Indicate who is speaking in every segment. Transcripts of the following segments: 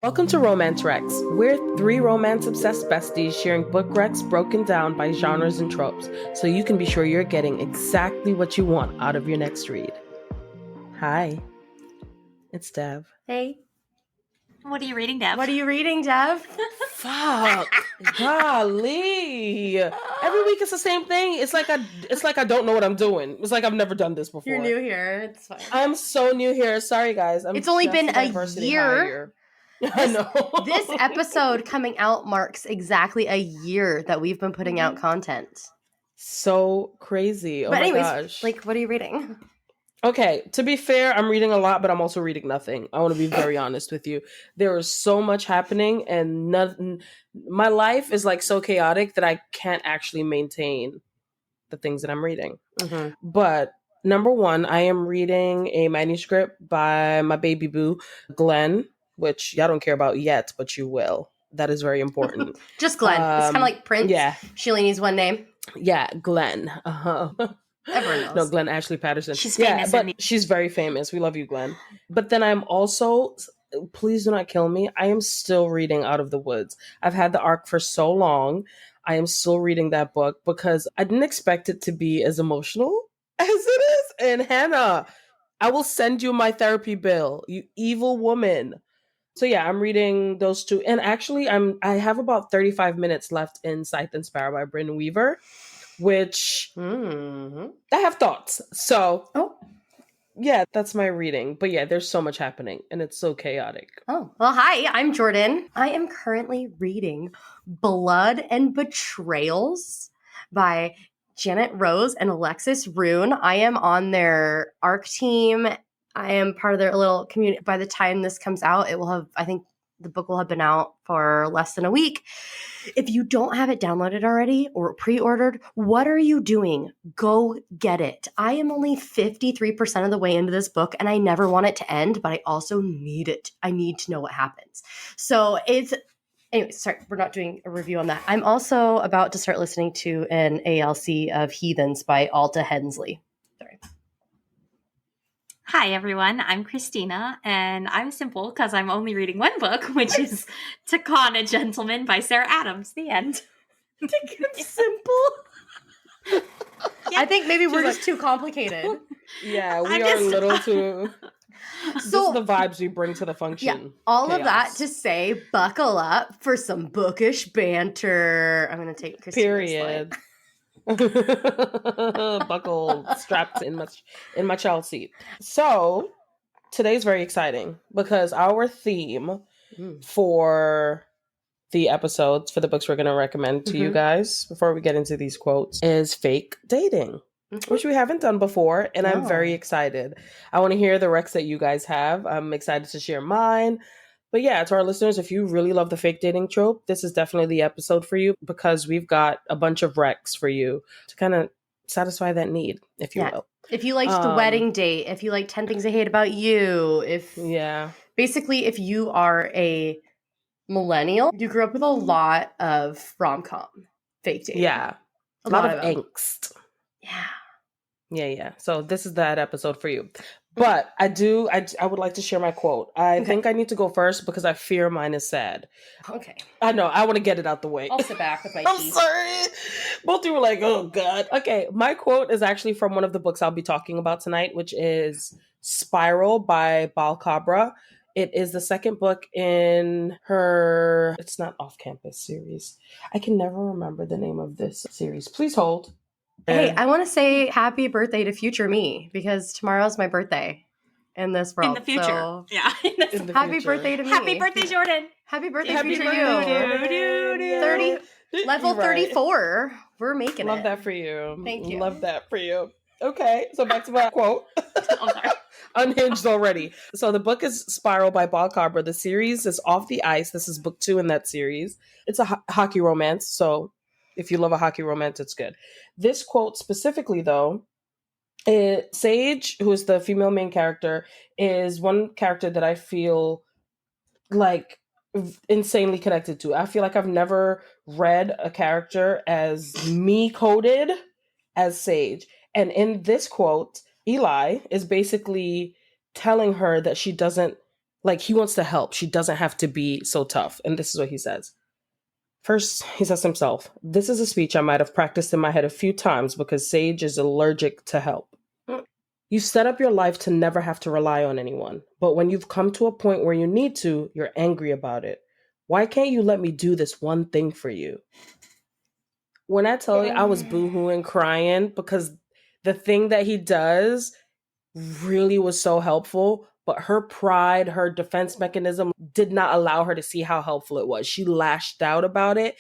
Speaker 1: Welcome to Romance Recs. We're three romance-obsessed besties sharing book recs broken down by genres and tropes, so you can be sure you're getting exactly what you want out of your next read. Hi, it's Dev.
Speaker 2: Hey.
Speaker 3: What are you reading, Dev?
Speaker 2: What are you reading, Dev?
Speaker 1: Fuck, golly! Every week it's the same thing. It's like I don't know what I'm doing. It's like I've never done this before.
Speaker 2: You're new here. It's fine.
Speaker 1: I'm so new here. Sorry, guys.
Speaker 2: It's only been a year.
Speaker 1: Hire. I know.
Speaker 2: This episode coming out marks exactly a year that we've been putting out content.
Speaker 1: So crazy. Oh
Speaker 2: but
Speaker 1: my
Speaker 2: anyways,
Speaker 1: gosh.
Speaker 2: what are you reading?
Speaker 1: Okay, to be fair, I'm reading a lot, but I'm also reading nothing. I want to be very honest with you. There is so much happening, and nothing. My life is like so chaotic that I can't actually maintain the things that I'm reading.
Speaker 2: Mm-hmm.
Speaker 1: But number one, I am reading a manuscript by my baby boo, Glenn, which y'all don't care about yet, but you will. That is very important.
Speaker 2: Just Glenn. It's kind of like Prince.
Speaker 1: Yeah.
Speaker 2: Shalini's one name.
Speaker 1: Yeah, Glenn.
Speaker 2: Everyone knows.
Speaker 1: No, Glenn Ashley Patterson.
Speaker 3: She's famous.
Speaker 1: Yeah, but she's very famous. We love you, Glenn. But then I'm also, please do not kill me, I am still reading Out of the Woods. I've had the arc for so long. I am still reading that book because I didn't expect it to be as emotional as it is. And Hannah, I will send you my therapy bill, you evil woman. So yeah, I'm reading those two. And actually, I have about 35 minutes left in Scythe and Sparrow by Bryn Weaver, which I have thoughts. So yeah, that's my reading. But yeah, there's so much happening and it's so chaotic.
Speaker 2: Oh, well, hi, I'm Jordan. I am currently reading Blood and Betrayals by Janet Rose and Alexis Rune. I am on their ARC team. I am part of their little community. By the time this comes out, it will have, I think the book will have been out for less than a week. If you don't have it downloaded already or pre-ordered, what are you doing? Go get it. I am only 53% of the way into this book and I never want it to end, but I also need it. I need to know what happens. So anyway, sorry, we're not doing a review on that. I'm also about to start listening to an ALC of Heathens by Alta Hensley. Sorry.
Speaker 3: Hi, everyone. I'm Christina, and I'm simple because I'm only reading one book, which is To Con a Gentleman by Sarah Adams. The end.
Speaker 2: Simple. I think maybe we're just too complicated.
Speaker 1: Yeah, we are a little too... This is the vibes we bring to the function.
Speaker 2: Yeah, all of that to say, buckle up for some bookish banter. I'm going to take Christina's
Speaker 1: Period. Buckle strapped in my child seat. So today's very exciting because our theme for the episodes, for the books we're going to recommend to you guys before we get into these quotes, is fake dating, which we haven't done before, and I'm very excited. I want to hear the recs that you guys have. I'm excited to share mine. But yeah, to our listeners, if you really love the fake dating trope, this is definitely the episode for you because we've got a bunch of recs for you to kind of satisfy that need, if you will.
Speaker 2: If you liked The Wedding Date, if you like 10 Things I Hate About You, basically if you are a millennial, you grew up with a lot of rom-com fake dating.
Speaker 1: Yeah. A lot of angst.
Speaker 2: Yeah.
Speaker 1: Yeah. So this is that episode for you. But I would like to share my quote. I think I need to go first because I fear mine is sad.
Speaker 2: Okay.
Speaker 1: I know. I want to get it out the way.
Speaker 2: I'll sit back with my
Speaker 1: I'm sorry. Both of you were like, oh, God. Okay. My quote is actually from one of the books I'll be talking about tonight, which is Spiral by Balcabra. It is the second book in her, it's not Off-Campus series. I can never remember the name of this series. Please hold.
Speaker 2: Hey, I want to say happy birthday to future me because tomorrow's my birthday in this world.
Speaker 3: In the future.
Speaker 2: So
Speaker 3: yeah.
Speaker 2: Happy birthday to me.
Speaker 3: Happy birthday, Jordan.
Speaker 2: Happy birthday future you. 30, level 34. We're making
Speaker 1: Love
Speaker 2: it.
Speaker 1: that for you.
Speaker 2: Thank you.
Speaker 1: Love that for you. Okay, so back to my quote.
Speaker 3: I'm sorry.
Speaker 1: Unhinged already. So the book is Spiral by Balcabra. The series is Off the Ice. This is book 2 in that series. It's a hockey romance, so if you love a hockey romance, it's good. This quote specifically, though, Sage, who is the female main character, is one character that I feel like insanely connected to. I feel like I've never read a character as me-coded as Sage. And in this quote, Eli is basically telling her that she doesn't Like, he wants to help. She doesn't have to be so tough. And this is what he says. First, he says to himself, "This is a speech I might have practiced in my head a few times because Sage is allergic to help. You set up your life to never have to rely on anyone. But when you've come to a point where you need to, you're angry about it. Why can't you let me do this one thing for you?" When I tell you, I was boohooing, crying, because the thing that he does really was so helpful, but her pride, her defense mechanism did not allow her to see how helpful it was. She lashed out about it.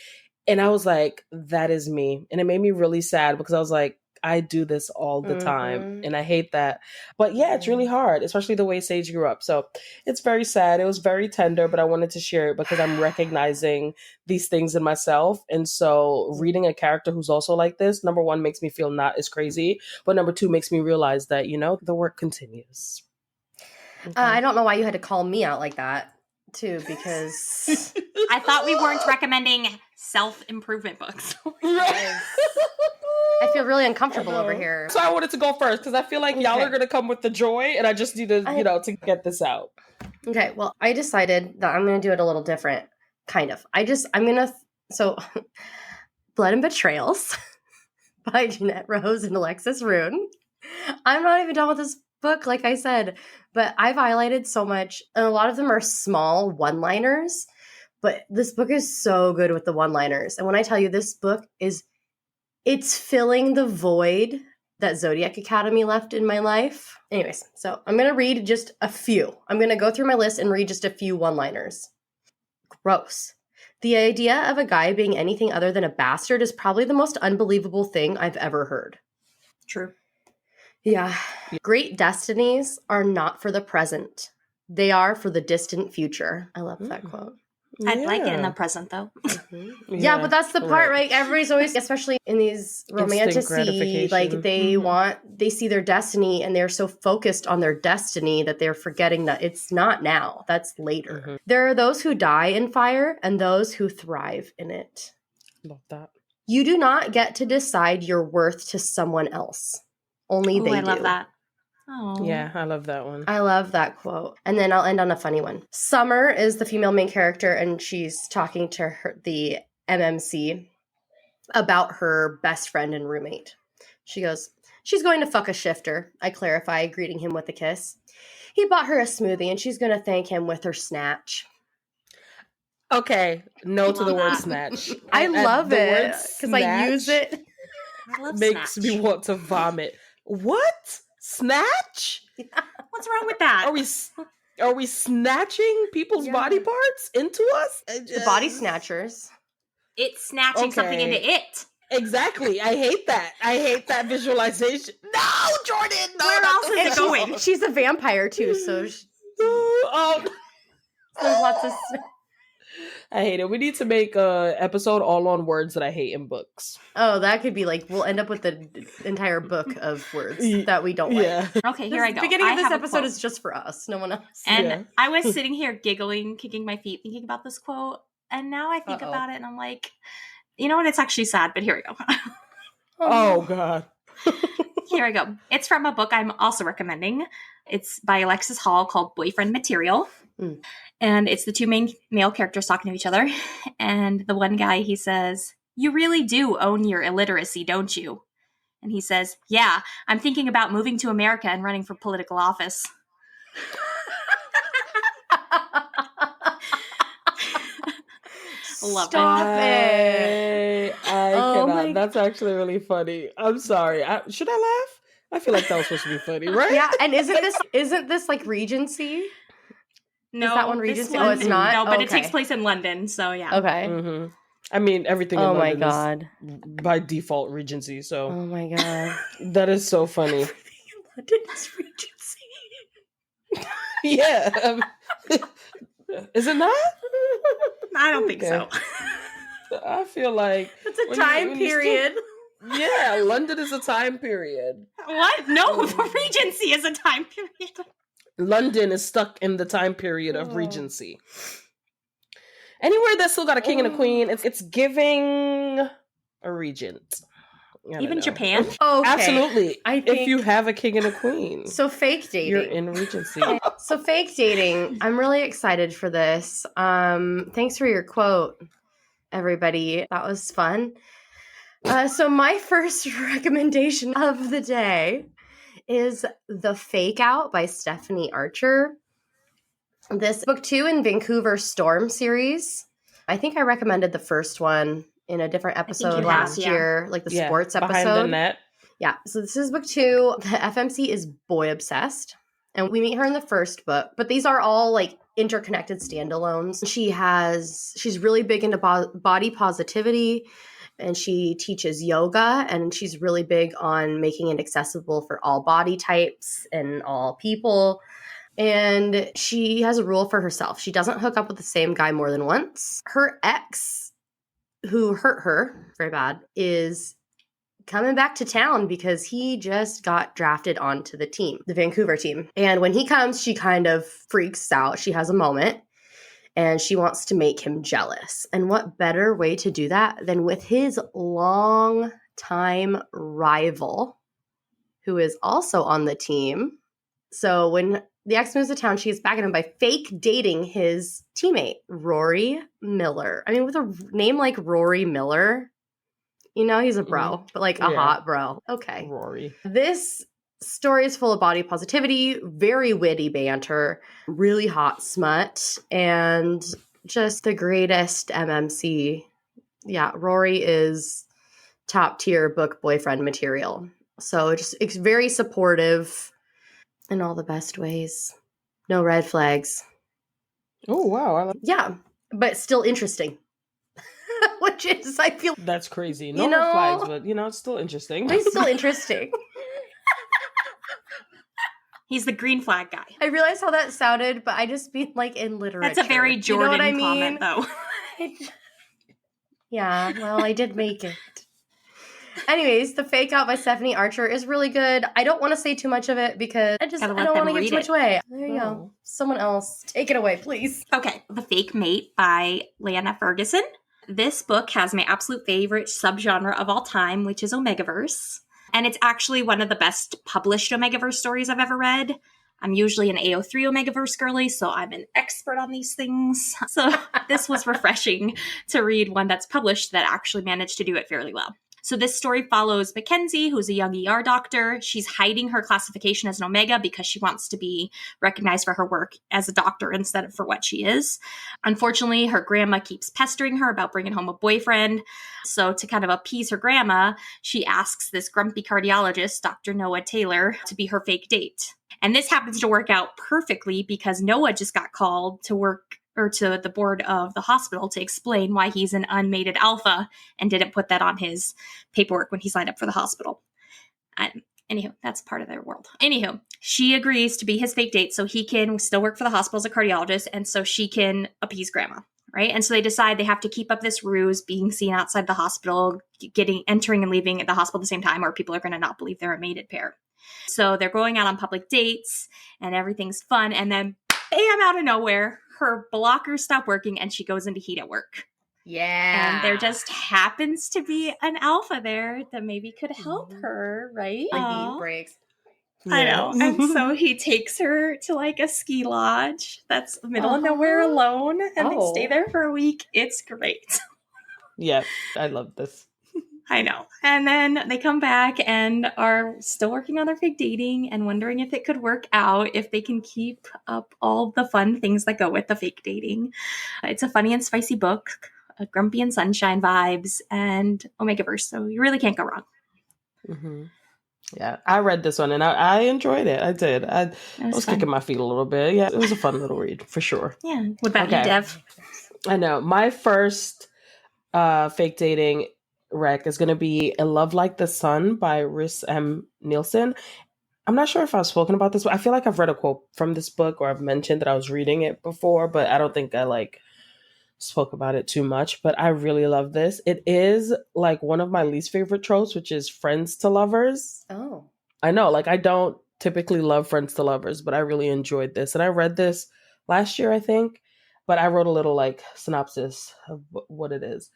Speaker 1: And I was like, that is me. And it made me really sad because I was like, I do this all the time and I hate that. But yeah, it's really hard, especially the way Sage grew up. So it's very sad. It was very tender, but I wanted to share it because I'm recognizing these things in myself. And so reading a character who's also like this, number one, makes me feel not as crazy, but number two, makes me realize that, the work continues.
Speaker 2: Okay. I don't know why you had to call me out like that too, because
Speaker 3: I thought we weren't recommending self-improvement books.
Speaker 2: I feel really uncomfortable over here.
Speaker 1: So I wanted to go first because I feel like y'all are going to come with the joy and I just need to, to get this out.
Speaker 2: Okay, well, I decided that I'm going to do it a little different, kind of. So Blood and Betrayals by Jeanette Rose and Alexis Rune. I'm not even done with this book, like I said, but I've highlighted so much, and a lot of them are small one-liners, but this book is so good with the one-liners. And when I tell you this book it's filling the void that Zodiac Academy left in my life. Anyways, so I'm going to read just a few. I'm going to go through my list and read just a few one-liners. Gross. The idea of a guy being anything other than a bastard is probably the most unbelievable thing I've ever heard.
Speaker 3: True.
Speaker 2: Yeah. Great destinies are not for the present. They are for the distant future. I love that quote.
Speaker 3: I'd like it in the present, though.
Speaker 2: Yeah, but that's the part, right? Everybody's always, especially in these romanticy, like they see their destiny and they're so focused on their destiny that they're forgetting that it's not now. That's later. There are those who die in fire and those who thrive in it.
Speaker 1: Love that.
Speaker 2: You do not get to decide your worth to someone else. Only they do.
Speaker 3: I love that. Oh.
Speaker 1: Yeah, I love that one.
Speaker 2: I love that quote. And then I'll end on a funny one. Summer is the female main character, and she's talking to the MMC about her best friend and roommate. She goes, "She's going to fuck a shifter," I clarify, greeting him with a kiss. "He bought her a smoothie, and she's going to thank him with her snatch."
Speaker 1: Okay, no to the word snatch.
Speaker 2: I love it because I use it.
Speaker 3: I love
Speaker 1: makes
Speaker 3: snatch.
Speaker 1: me want to vomit. What? Snatch?
Speaker 3: What's wrong with that?
Speaker 1: Are we snatching people's body parts into us?
Speaker 2: The body snatchers.
Speaker 3: It's snatching something into it.
Speaker 1: Exactly. I hate that. I hate that visualization. No, Jordan. No,
Speaker 3: where else is it going?
Speaker 2: She's a vampire too, so there's lots of.
Speaker 1: I hate it. We need to make a episode all on words that I hate in books.
Speaker 2: Oh, that could be like, we'll end up with the entire book of words that we don't like.
Speaker 3: Okay, here I go.
Speaker 2: The beginning of this episode is just for us, no one else.
Speaker 3: And I was sitting here giggling, kicking my feet, thinking about this quote. And now I think about it and I'm like, you know what? It's actually sad, but here we go.
Speaker 1: Oh, God.
Speaker 3: Here I go. It's from a book I'm also recommending. It's by Alexis Hall called Boyfriend Material. And it's the two main male characters talking to each other. And the one guy, he says, "You really do own your illiteracy, don't you?" And he says, "Yeah, I'm thinking about moving to America and running for political office." Love
Speaker 2: it.
Speaker 1: I cannot. That's actually really funny. I'm sorry. Should I laugh? I feel like that was supposed to be funny, right?
Speaker 2: Yeah, and isn't this like Regency?
Speaker 3: No,
Speaker 2: is that one Regency? Oh, it's not?
Speaker 3: No, but it takes place in London, so yeah.
Speaker 2: Okay.
Speaker 1: Mm-hmm. I mean, everything in London is by default Regency, so.
Speaker 2: Oh my God.
Speaker 1: That is so funny.
Speaker 2: Everything in London is Regency.
Speaker 1: Yeah. Is it not?
Speaker 3: I don't think so.
Speaker 1: I feel like...
Speaker 2: It's a time period.
Speaker 1: Yeah, London is a time period.
Speaker 3: What? No, Regency is a time period.
Speaker 1: London is stuck in the time period of Regency. Anywhere that's still got a king and a queen, it's giving a regent. I don't
Speaker 3: Even
Speaker 1: know.
Speaker 3: Japan.
Speaker 2: Okay.
Speaker 1: Absolutely.
Speaker 2: I think
Speaker 1: if you have a king and a queen,
Speaker 2: so. Fake dating.
Speaker 1: you're in Regency.
Speaker 2: So fake dating. I'm really excited for this. Thanks for your quote, everybody. That was fun. So my first recommendation of the day is The Fake Out by Stephanie Archer. This book 2 in Vancouver Storm series. I think I recommended the first one in a different episode last year, like the sports episode.
Speaker 1: Behind the Net.
Speaker 2: Yeah. So this is book 2. The FMC is boy obsessed. And we meet her in the first book, but these are all like interconnected standalones. She's really big into body positivity, and she teaches yoga, and she's really big on making it accessible for all body types and all people. And she has a rule for herself. She doesn't hook up with the same guy more than once. Her ex, who hurt her very bad, is coming back to town because he just got drafted onto the team, the Vancouver team. And when he comes, she kind of freaks out. She has a moment and she wants to make him jealous. And what better way to do that than with his long-time rival, who is also on the team. So when the ex moves to town, she gets back at him by fake dating his teammate, Rory Miller. I mean, with a name like Rory Miller, you know, he's a bro, but like a hot bro. Okay.
Speaker 1: Rory.
Speaker 2: This story is full of body positivity, very witty banter, really hot smut, and just the greatest MMC. Yeah, Rory is top tier book boyfriend material. So it's very supportive in all the best ways. No red flags.
Speaker 1: Oh, wow.
Speaker 2: Yeah, but still interesting. Which is, I feel...
Speaker 1: That's crazy. No red flags, but, it's still interesting.
Speaker 2: It's still interesting.
Speaker 3: He's the green flag guy.
Speaker 2: I realize how that sounded, but I just mean like in literature.
Speaker 3: That's a very Jordan
Speaker 2: comment,
Speaker 3: though.
Speaker 2: Yeah, well, I did make it. Anyways, The Fake Out by Stephanie Archer is really good. I don't want to say too much of it because I don't want to give too much away. There you go. Someone else. Take it away, please.
Speaker 3: Okay. The Fake Mate by Lana Ferguson. This book has my absolute favorite subgenre of all time, which is Omegaverse. And it's actually one of the best published Omegaverse stories I've ever read. I'm usually an AO3 Omegaverse girly, so I'm an expert on these things. So this was refreshing to read one that's published that actually managed to do it fairly well. So this story follows Mackenzie, who's a young ER doctor. She's hiding her classification as an Omega because she wants to be recognized for her work as a doctor instead of for what she is. Unfortunately, her grandma keeps pestering her about bringing home a boyfriend. So to kind of appease her grandma, she asks this grumpy cardiologist, Dr. Noah Taylor, to be her fake date. And this happens to work out perfectly because Noah just got called to work or to the board of the hospital to explain why he's an unmated alpha and didn't put that on his paperwork when he signed up for the hospital. Anywho, that's part of their world. Anywho, she agrees to be his fake date so he can still work for the hospital as a cardiologist and so she can appease grandma, right? And so they decide they have to keep up this ruse, being seen outside the hospital, entering and leaving at the hospital at the same time, or people are going to not believe they're a mated pair. So they're going out on public dates and everything's fun. And then bam, out of nowhere, her blockers stop working and she goes into heat at work.
Speaker 2: Yeah.
Speaker 3: And there just happens to be an alpha there that maybe could help her, right?
Speaker 2: Like beat breaks.
Speaker 3: I know. And so he takes her to like a ski lodge that's middle of nowhere alone. And they stay there for a week. It's great.
Speaker 1: Yeah, I love this.
Speaker 3: I know. And then they come back and are still working on their fake dating and wondering if it could work out, if they can keep up all the fun things that go with the fake dating. It's a funny and spicy book, grumpy and sunshine vibes, and Omegaverse. So you really can't go wrong.
Speaker 1: Mm-hmm. Yeah, I read this one and I enjoyed it. I did. I was kicking my feet a little bit. Yeah, it was a fun little read for sure.
Speaker 3: Yeah. What about you, Dev?
Speaker 1: I know. My first fake dating rec is going to be A Love Like the Sun by Rhys M. Nielsen. I'm not sure if I've spoken about this, but I feel like I've read a quote from this book or I've mentioned that I was reading it before, but I don't think I spoke about it too much, but I really love this. It is one of my least favorite tropes, which is friends to lovers.
Speaker 2: Oh.
Speaker 1: I know, I don't typically love friends to lovers, but I really enjoyed this. And I read this last year, I think, but I wrote a little synopsis of what it is.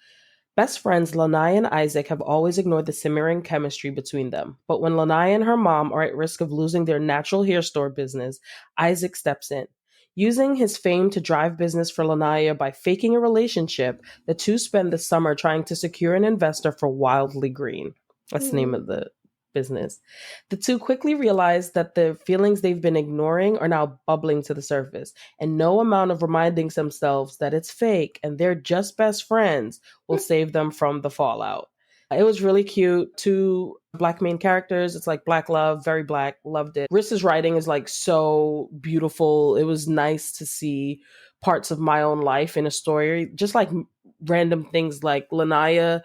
Speaker 1: Best friends Lanai and Isaac have always ignored the simmering chemistry between them. But when Lanai and her mom are at risk of losing their natural hair store business, Isaac steps in. Using his fame to drive business for Lanaya by faking a relationship, the two spend the summer trying to secure an investor for Wildly Green. That's the name of the business. The two quickly realize that the feelings they've been ignoring are now bubbling to the surface, and no amount of reminding themselves that it's fake and they're just best friends will save them from the fallout. It was really cute. Two black main characters. It's like black love, very black. Loved it. Rissa's writing is like so beautiful. It was nice to see parts of my own life in a story, just like random things like Lanaya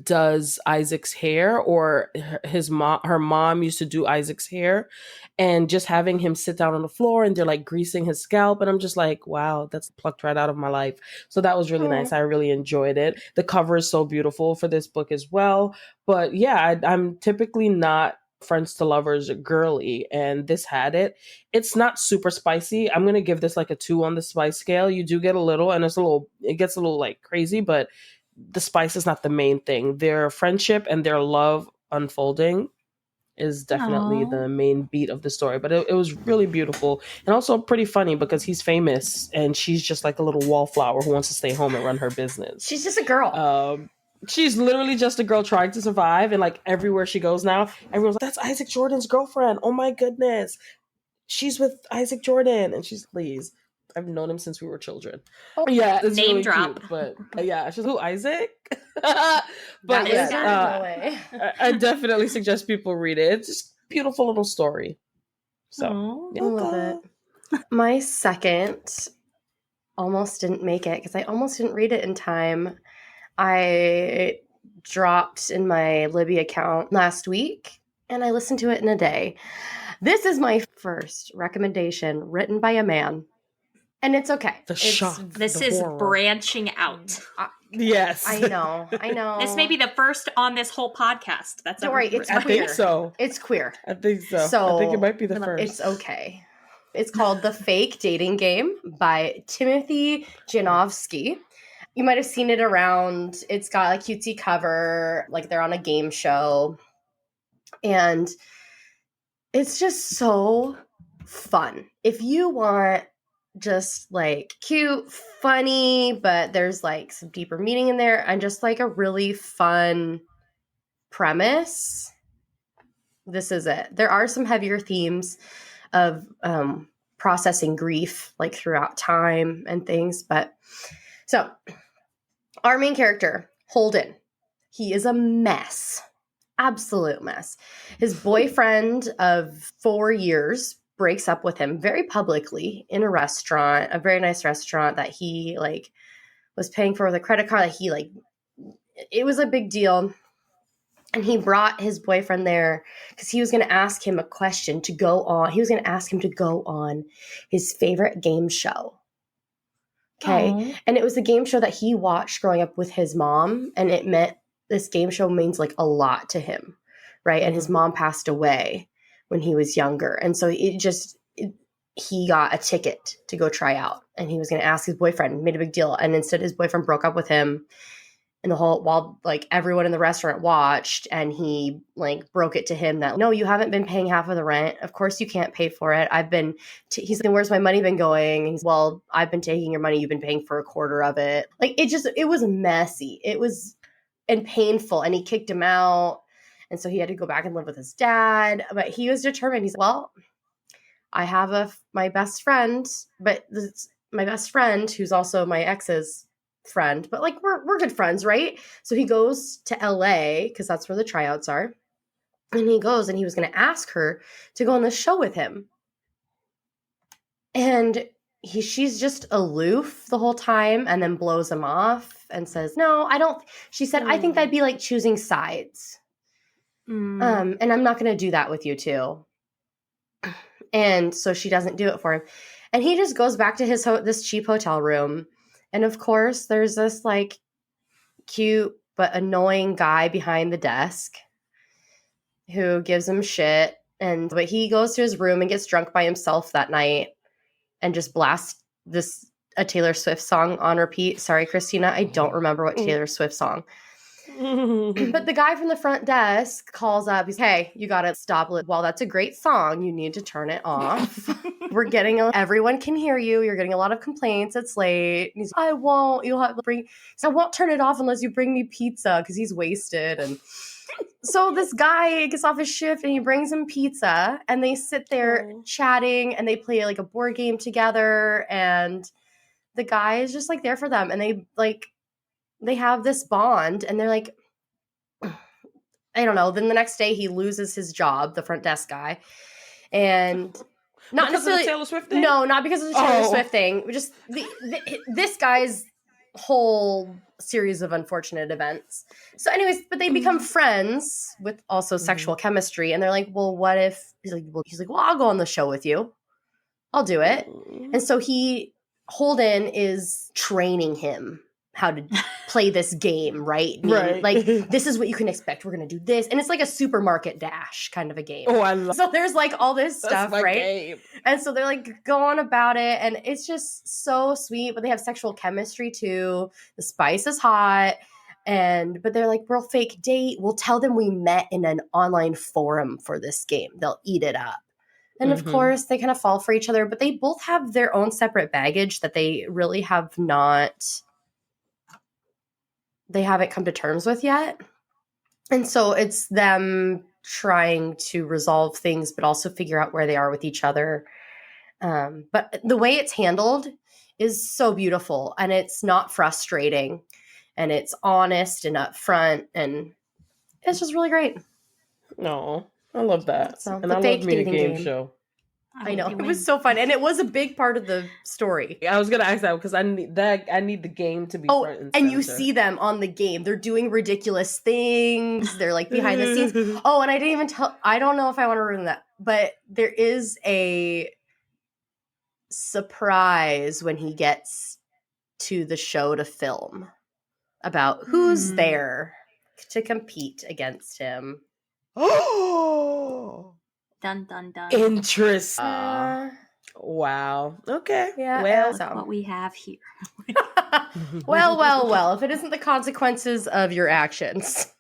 Speaker 1: does Isaac's hair, or her mom used to do Isaac's hair, and just having him sit down on the floor and they're like greasing his scalp, and I'm just like, wow, that's plucked right out of my life. So that was really nice. I really enjoyed it. The cover is so beautiful for this book as well. But yeah, I'm typically not friends to lovers girly, and this had it. It's not super spicy. I'm gonna give this like a 2 on the spice scale. You do get a little, and it gets a little like crazy, but the spice is not the main thing. Their friendship and their love unfolding is definitely the main beat of the story. But it was really beautiful, and also pretty funny because he's famous and she's just like a little wallflower who wants to stay home and run her business.
Speaker 2: She's just a girl.
Speaker 1: She's literally just a girl trying to survive, and like everywhere she goes now, everyone's like, that's Isaac Jordan's girlfriend. Oh my goodness. She's with Isaac Jordan. And she's, please. I've known him since we were children.
Speaker 2: Oh,
Speaker 1: yeah, it's
Speaker 3: name
Speaker 1: really
Speaker 3: drop.
Speaker 1: cute, but yeah, she's who, Isaac? But yeah, I definitely suggest people read it. It's just a beautiful little story. So
Speaker 2: I love it. My second almost didn't make it because I almost didn't read it in time. I dropped in my Libby account last week and I listened to it in a day. This is my first recommendation written by a man. And it's okay.
Speaker 3: This is horror. Branching out.
Speaker 1: Yes.
Speaker 2: I know.
Speaker 3: This may be the first on this whole podcast. That's
Speaker 2: Don't worry, it's queer.
Speaker 1: I think so.
Speaker 2: It's queer.
Speaker 1: I think so. I think it might be the first.
Speaker 2: It's okay. It's called The Fake Dating Game by Timothy Janowski. You might have seen it around. It's got a cutesy cover, like they're on a game show. And it's just so fun. If you want just like cute, funny, but there's like some deeper meaning in there and just like a really fun premise, this is it. There are some heavier themes of processing grief like throughout time and things, but so our main character, Holden, he is a mess. Absolute mess. His boyfriend of 4 years breaks up with him very publicly in a restaurant, a very nice restaurant that he like was paying for with a credit card. That he like, it was a big deal. And he brought his boyfriend there because he was going to ask him a question to go on. He was going to ask him to go on his favorite game show. Okay. Aww. And it was a game show that he watched growing up with his mom. And it meant this game show means like a lot to him. Right. And his mom passed away when he was younger. And so he got a ticket to go try out, and he was going to ask his boyfriend, made a big deal. And instead his boyfriend broke up with him while like everyone in the restaurant watched, and he like broke it to him that, no, you haven't been paying half of the rent. Of course you can't pay for it. He's like, where's my money been going? And he's, well, I've been taking your money. You've been paying for a quarter of it. Like it was messy. It was and painful. And he kicked him out. And so he had to go back and live with his dad. But he was determined. He's, well, I have my best friend, but my best friend, who's also my ex's friend, but like we're good friends, right? So he goes to LA because that's where the tryouts are. And he goes and he was going to ask her to go on the show with him. And she's just aloof the whole time and then blows him off and says, no, I don't. She said, I think that'd be like choosing sides. And I'm not going to do that with you too. And so she doesn't do it for him. And he just goes back to this cheap hotel room. And of course, there's this like cute but annoying guy behind the desk who gives him shit. But he goes to his room and gets drunk by himself that night and just blasts this a Taylor Swift song on repeat. Sorry, Christina, I don't remember what Taylor Swift song. But the guy from the front desk calls up. He's, hey, you got to stop. While that's a great song, you need to turn it off. Everyone can hear you. You're getting a lot of complaints. It's late. And he's, I won't. You'll have to bring. So I won't turn it off unless you bring me pizza because he's wasted. And so this guy gets off his shift and he brings him pizza. And they sit there chatting and they play like a board game together. And the guy is just like there for them. And they have this bond and they're like, I don't know. Then the next day he loses his job, the front desk guy. And not
Speaker 1: because
Speaker 2: necessarily
Speaker 1: of the Taylor Swift thing?
Speaker 2: No, not because of the Taylor Swift thing. Just this guy's whole series of unfortunate events. So anyways, but they become friends with also sexual chemistry. And they're like, well, what if he's like, well, I'll go on the show with you. I'll do it. And so Holden is training him how to play this game, right?
Speaker 1: Right.
Speaker 2: Like, this is what you can expect. We're going to do this. And it's like a supermarket dash kind of a game.
Speaker 1: Oh, I love
Speaker 2: So there's like all this stuff, right?
Speaker 1: Game.
Speaker 2: And so they're like going about it. And it's just so sweet. But they have sexual chemistry too. The spice is hot. But they're like, we'll fake date. We'll tell them we met in an online forum for this game. They'll eat it up. And of course, they kind of fall for each other. But they both have their own separate baggage that they really have not... they haven't come to terms with yet. And so it's them trying to resolve things, but also figure out where they are with each other. But the way it's handled is so beautiful and it's not frustrating and it's honest and upfront and it's just really great.
Speaker 1: No, I love that.
Speaker 2: So,
Speaker 1: and I love me a game show.
Speaker 2: I know. It was so fun. And it was a big part of the story.
Speaker 1: I was going to ask that because I need the game to be front
Speaker 2: and you see them on the game. They're doing ridiculous things. They're like behind the scenes. Oh, and I didn't even I don't know if I want to ruin that, but there is a surprise when he gets to the show to film about who's there to compete against him.
Speaker 1: Oh!
Speaker 3: Dun, dun, dun.
Speaker 1: Interesting. Wow. Okay.
Speaker 2: Yeah.
Speaker 1: Well,
Speaker 3: That's what we have here.
Speaker 2: Well. If it isn't the consequences of your actions.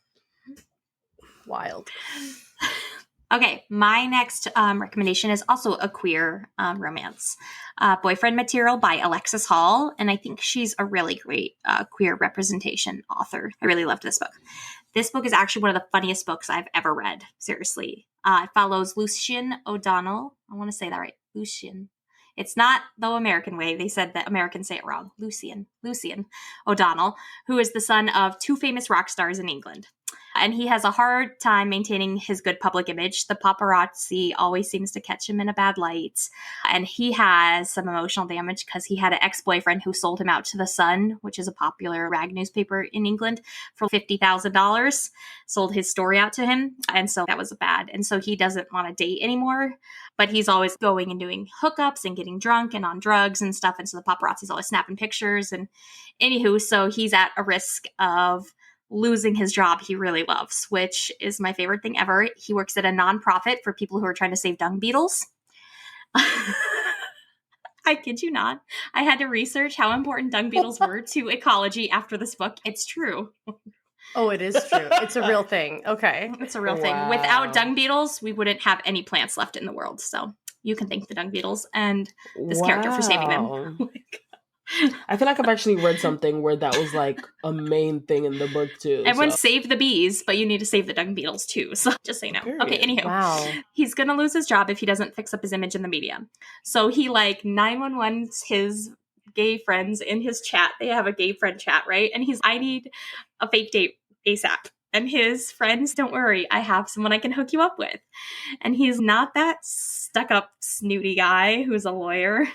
Speaker 2: Wild.
Speaker 3: Okay, my next recommendation is also a queer romance. Boyfriend Material by Alexis Hall. And I think she's a really great queer representation author. I really loved this book. This book is actually one of the funniest books I've ever read. Seriously. It follows Lucian O'Donnell. I want to say that right. Lucian. It's not the American way. They said that Americans say it wrong. Lucian O'Donnell, who is the son of two famous rock stars in England. And he has a hard time maintaining his good public image. The paparazzi always seems to catch him in a bad light. And he has some emotional damage because he had an ex-boyfriend who sold him out to The Sun, which is a popular rag newspaper in England, for $50,000. Sold his story out to him. And so that was bad. And so he doesn't want to date anymore. But he's always going and doing hookups and getting drunk and on drugs and stuff. And so the paparazzi's always snapping pictures. And anywho, so he's at a risk of losing his job he really loves, which is my favorite thing ever. He works at a nonprofit for people who are trying to save dung beetles. I kid you not. I had to research how important dung beetles were to ecology after this book. It's true.
Speaker 2: Oh, it is true. It's a real thing. Okay.
Speaker 3: It's a real thing. Without dung beetles, we wouldn't have any plants left in the world. So you can thank the dung beetles and this character for saving them.
Speaker 1: I feel like I've actually read something where that was like a main thing in the book too.
Speaker 3: Everyone save the bees, but you need to save the dung beetles too. So just so you know.
Speaker 1: Period.
Speaker 3: Okay, anywho.
Speaker 2: Wow.
Speaker 3: He's going to lose his job if he doesn't fix up his image in the media. So he 911's his gay friends in his chat. They have a gay friend chat, right? And I need a fake date ASAP. And his friends, don't worry, I have someone I can hook you up with. And he's not that stuck up snooty guy who's a lawyer.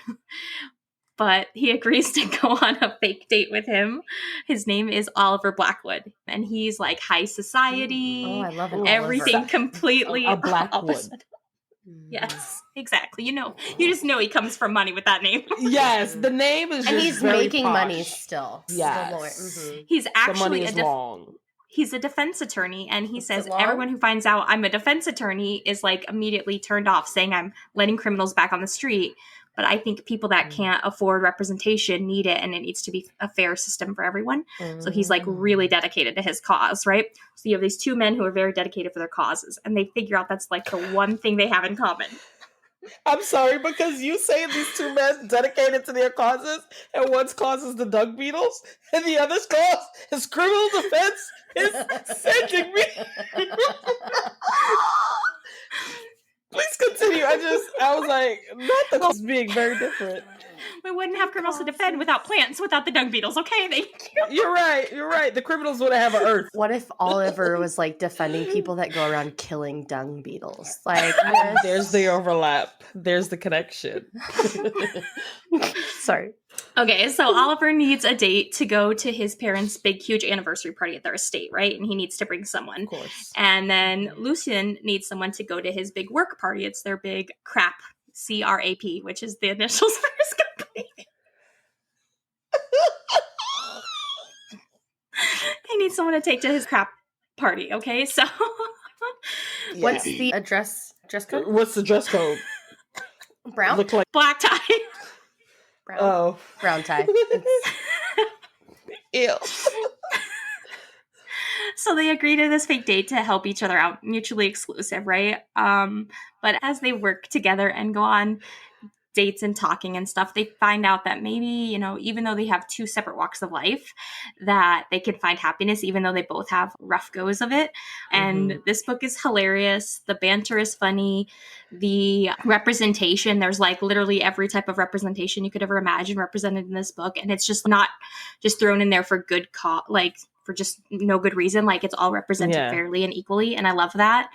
Speaker 3: But he agrees to go on a fake date with him. His name is Oliver Blackwood. And he's high society.
Speaker 2: Oh, I love it.
Speaker 3: Everything
Speaker 2: Oliver.
Speaker 3: Completely
Speaker 1: a Blackwood.
Speaker 3: opposite. Yes, exactly. You just know he comes from money with that name.
Speaker 1: Yes, the name is just
Speaker 2: and he's
Speaker 1: very
Speaker 2: making
Speaker 1: posh.
Speaker 2: money still.
Speaker 1: Yes.
Speaker 3: He's actually
Speaker 1: long.
Speaker 3: He's a defense attorney, and he says everyone who finds out I'm a defense attorney is immediately turned off, saying I'm letting criminals back on the street. but I think people that can't afford representation need it, and it needs to be a fair system for everyone. So he's like really dedicated to his cause, right? So you have these two men who are very dedicated for their causes, and they figure out that's like the one thing they have in common.
Speaker 1: I'm sorry, because you say these two men dedicated to their causes, and one's cause is the dung beetles, and the other's cause is criminal defense is sending me. Please continue. I was like, not the cause being very different.
Speaker 3: We wouldn't have criminals to defend without plants, without the dung beetles. Okay, thank you.
Speaker 1: You're right. The criminals would have an earth.
Speaker 2: What if Oliver was like defending people that go around killing dung beetles? Like,
Speaker 1: there's the overlap. There's the connection.
Speaker 2: Sorry.
Speaker 3: Okay, so Oliver needs a date to go to his parents' big, huge anniversary party at their estate, right? And he needs to bring someone.
Speaker 1: Of course.
Speaker 3: And then Lucian needs someone to go to his big work party. It's their big CRAP, C-R-A-P, which is the initials for his company. They need someone to take to his CRAP party, okay? So
Speaker 2: what's the dress code?
Speaker 1: What's the dress code?
Speaker 2: Brown?
Speaker 1: Look like
Speaker 3: black tie.
Speaker 2: Brown.
Speaker 1: Oh.
Speaker 2: Brown tie.
Speaker 1: Ew.
Speaker 3: So they agree to this fake date to help each other out, mutually exclusive, right? But as they work together and go on dates and talking and stuff, they find out that maybe, you know, even though they have two separate walks of life, that they can find happiness, even though they both have rough goes of it. And this book is hilarious. The banter is funny. The representation, there's like literally every type of representation you could ever imagine represented in this book. And it's just not just thrown in there for good like for just no good reason. Like it's all represented fairly and equally. And I love that.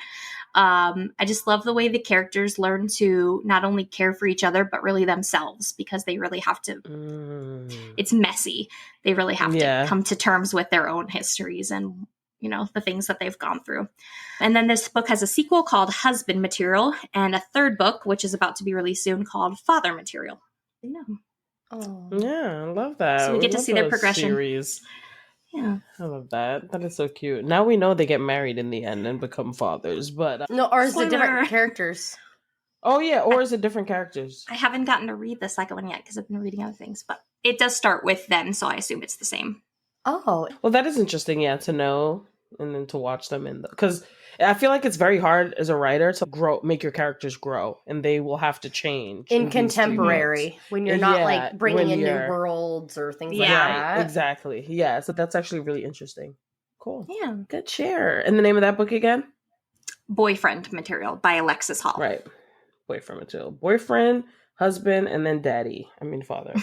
Speaker 3: I just love the way the characters learn to not only care for each other, but really themselves, because they really have to, it's messy. They really have to come to terms with their own histories and, you know, the things that they've gone through. And then this book has a sequel called Husband Material and a third book, which is about to be released soon, called Father Material. Yeah.
Speaker 2: Oh.
Speaker 1: Yeah, I love that.
Speaker 3: So we get to see their progression.
Speaker 1: Series.
Speaker 3: Yeah.
Speaker 1: I love that. That is so cute. Now we know they get married in the end and become fathers, but...
Speaker 2: No, or is it different characters?
Speaker 1: Oh, yeah, or is it different characters?
Speaker 3: I haven't gotten to read the second one yet because I've been reading other things, but it does start with them, so I assume it's the same.
Speaker 2: Oh.
Speaker 1: Well, that is interesting, to know and then to watch them in because I feel like it's very hard as a writer to make your characters grow, and they will have to change
Speaker 2: in contemporary when you're not like bringing in new worlds or things like that.
Speaker 1: Exactly. Yeah. So that's actually really interesting. Cool.
Speaker 3: Yeah.
Speaker 1: Good share. And the name of that book again?
Speaker 3: Boyfriend Material by Alexis Hall.
Speaker 1: Right. Boyfriend Material. Boyfriend, husband, and then daddy. I mean father.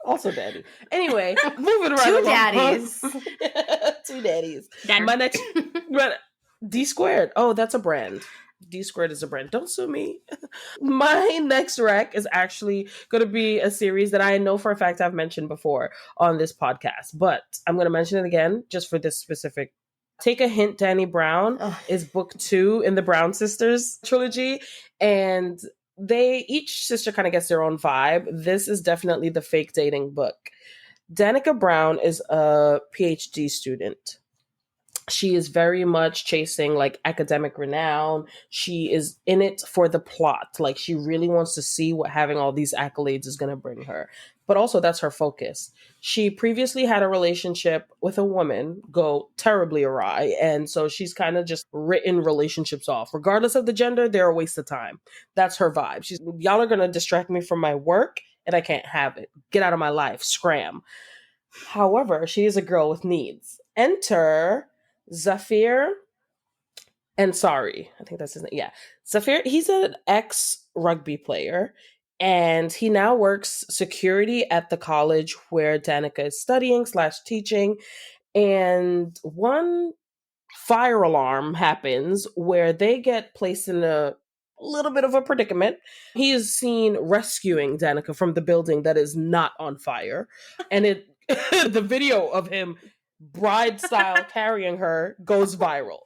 Speaker 1: Also daddy. Anyway, moving right along.
Speaker 2: Daddies.
Speaker 1: Two daddies. My next... D squared. Oh, that's a brand. D squared is a brand. Don't sue me. My next rec is actually going to be a series that I know for a fact I've mentioned before on this podcast, but I'm going to mention it again just for this specific. Take a Hint, Danny Brown is book 2 in the Brown Sisters trilogy, and each sister kind of gets their own vibe. This is definitely the fake dating book. Danica Brown is a PhD student. She is very much chasing like academic renown. She is in it for the plot. Like she really wants to see what having all these accolades is going to bring her. But also that's her focus. She previously had a relationship with a woman go terribly awry. And so she's kind of just written relationships off. Regardless of the gender, they're a waste of time. That's her vibe. Y'all are going to distract me from my work and I can't have it. Get out of my life. Scram. However, she is a girl with needs. Enter... Zafir Ansari. I think that's his name. Yeah. Zafir, he's an ex-rugby player, and he now works security at the college where Danica is studying / teaching. And one fire alarm happens where they get placed in a little bit of a predicament. He is seen rescuing Danica from the building that is not on fire. And the video of him bride style carrying her goes viral.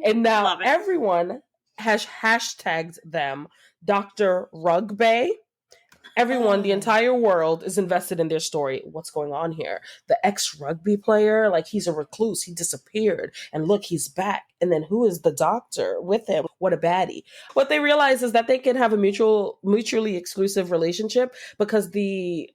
Speaker 1: And now everyone has hashtagged them Dr. Rugby Everyone, the entire world is invested in their story. What's going on here? The ex-rugby player, like he's a recluse, he disappeared, and look, he's back. And then who is the doctor with him? What a baddie. What they realize is that they can have a mutually exclusive relationship because the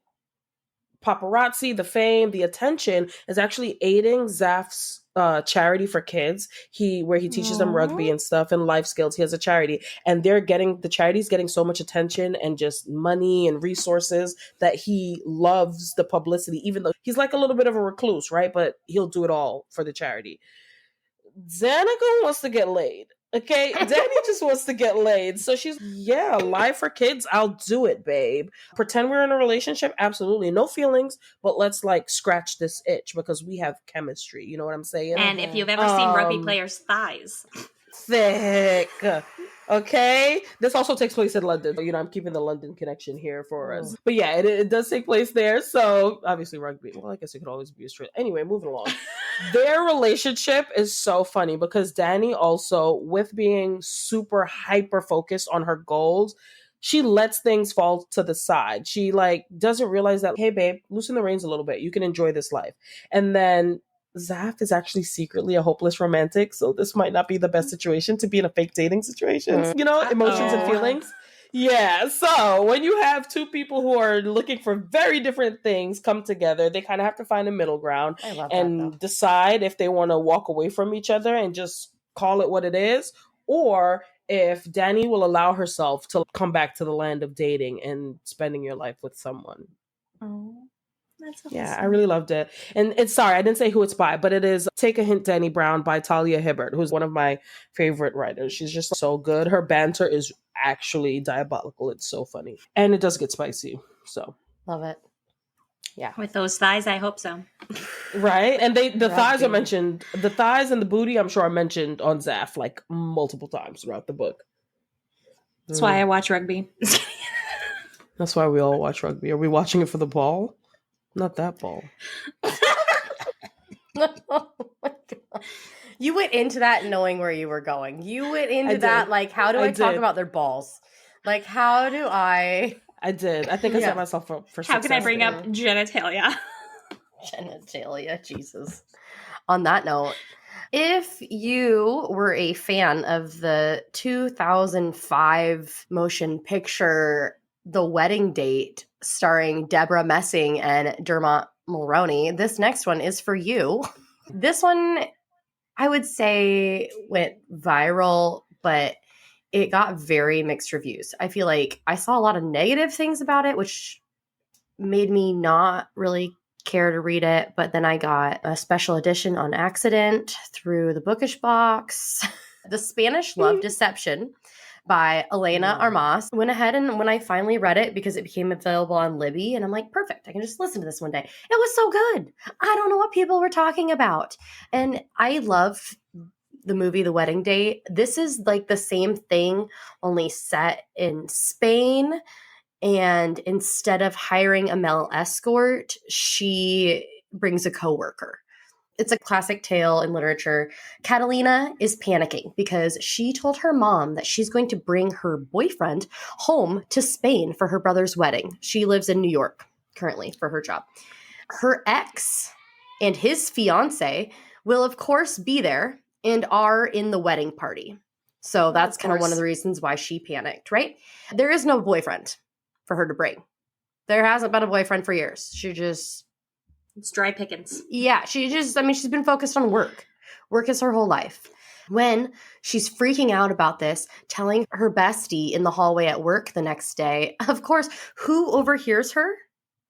Speaker 1: paparazzi, the fame, the attention is actually aiding Zaf's charity for kids. Where he teaches them rugby and stuff and life skills. He has a charity, and the charity's getting so much attention and just money and resources that he loves the publicity, even though he's like a little bit of a recluse, right? But he'll do it all for the charity. Danica wants to get laid. Okay, Danny just wants to get laid. So she's, yeah, lie for kids. I'll do it, babe. Pretend we're in a relationship. Absolutely. No feelings, but let's like scratch this itch because we have chemistry. You know what I'm saying?
Speaker 3: And if you've ever seen rugby players' thighs.
Speaker 1: Thick. Okay. This also takes place in London. You know, I'm keeping the London connection here for us. But yeah, it does take place there. So obviously rugby. Well, I guess it could always be a straight. Anyway, moving along. Their relationship is so funny because Danny also, with being super hyper focused on her goals, she lets things fall to the side. She like doesn't realize that, hey babe, loosen the reins a little bit. You can enjoy this life. And then Zaf is actually secretly a hopeless romantic, so this might not be the best situation to be in a fake dating situation. You know, emotions and feelings. Yeah, so when you have two people who are looking for very different things come together, they kind of have to find a middle ground and decide if they want to walk away from each other and just call it what it is, or if Danny will allow herself to come back to the land of dating and spending your life with someone.
Speaker 3: Oh. That's awesome.
Speaker 1: Yeah, I really loved it. And it's, sorry, I didn't say who it's by, but it is Take a Hint, Danny Brown by Talia Hibbert, who's one of my favorite writers. She's just so good. Her banter is actually diabolical. It's so funny. And it does get spicy. So
Speaker 2: Love it. Yeah.
Speaker 3: With those thighs, I hope so.
Speaker 1: Right? And the thighs are mentioned. The thighs and the booty, I'm sure, are mentioned on Zaf like multiple times throughout the book.
Speaker 3: That's why I watch rugby.
Speaker 1: That's why we all watch rugby. Are we watching it for the ball? Not that ball.
Speaker 2: Oh my God. You went into that knowing where you were going. You went into that like, how do I talk about their balls? Like, how do I?
Speaker 1: I did. I think I set myself up for
Speaker 3: How can I bring up genitalia?
Speaker 2: Genitalia, Jesus. On that note, if you were a fan of the 2005 motion picture The Wedding Date, starring Deborah Messing and Dermot Mulroney, this next one is for you. This one, I would say, went viral, but it got very mixed reviews. I feel like I saw a lot of negative things about it, which made me not really care to read it. But then I got a special edition on accident through the Bookish Box. The Spanish Love Deception by Elena Armas. Went ahead and when I finally read it, because it became available on Libby, and I'm like, perfect, I can just listen to this one day. It was so good. I don't know what people were talking about. And I love the movie The Wedding Date. This is like the same thing, only set in Spain. And instead of hiring a male escort, she brings a coworker. It's a classic tale in literature. Catalina is panicking because she told her mom that she's going to bring her boyfriend home to Spain for her brother's wedding. She lives in New York currently for her job. Her ex and his fiance will, of course, be there and are in the wedding party. So that's kind of one of the reasons why she panicked, right? There is no boyfriend for her to bring. There hasn't been a boyfriend for years.
Speaker 3: It's dry pickings.
Speaker 2: Yeah, she's been focused on work. Work is her whole life. When she's freaking out about this, telling her bestie in the hallway at work the next day, of course, who overhears her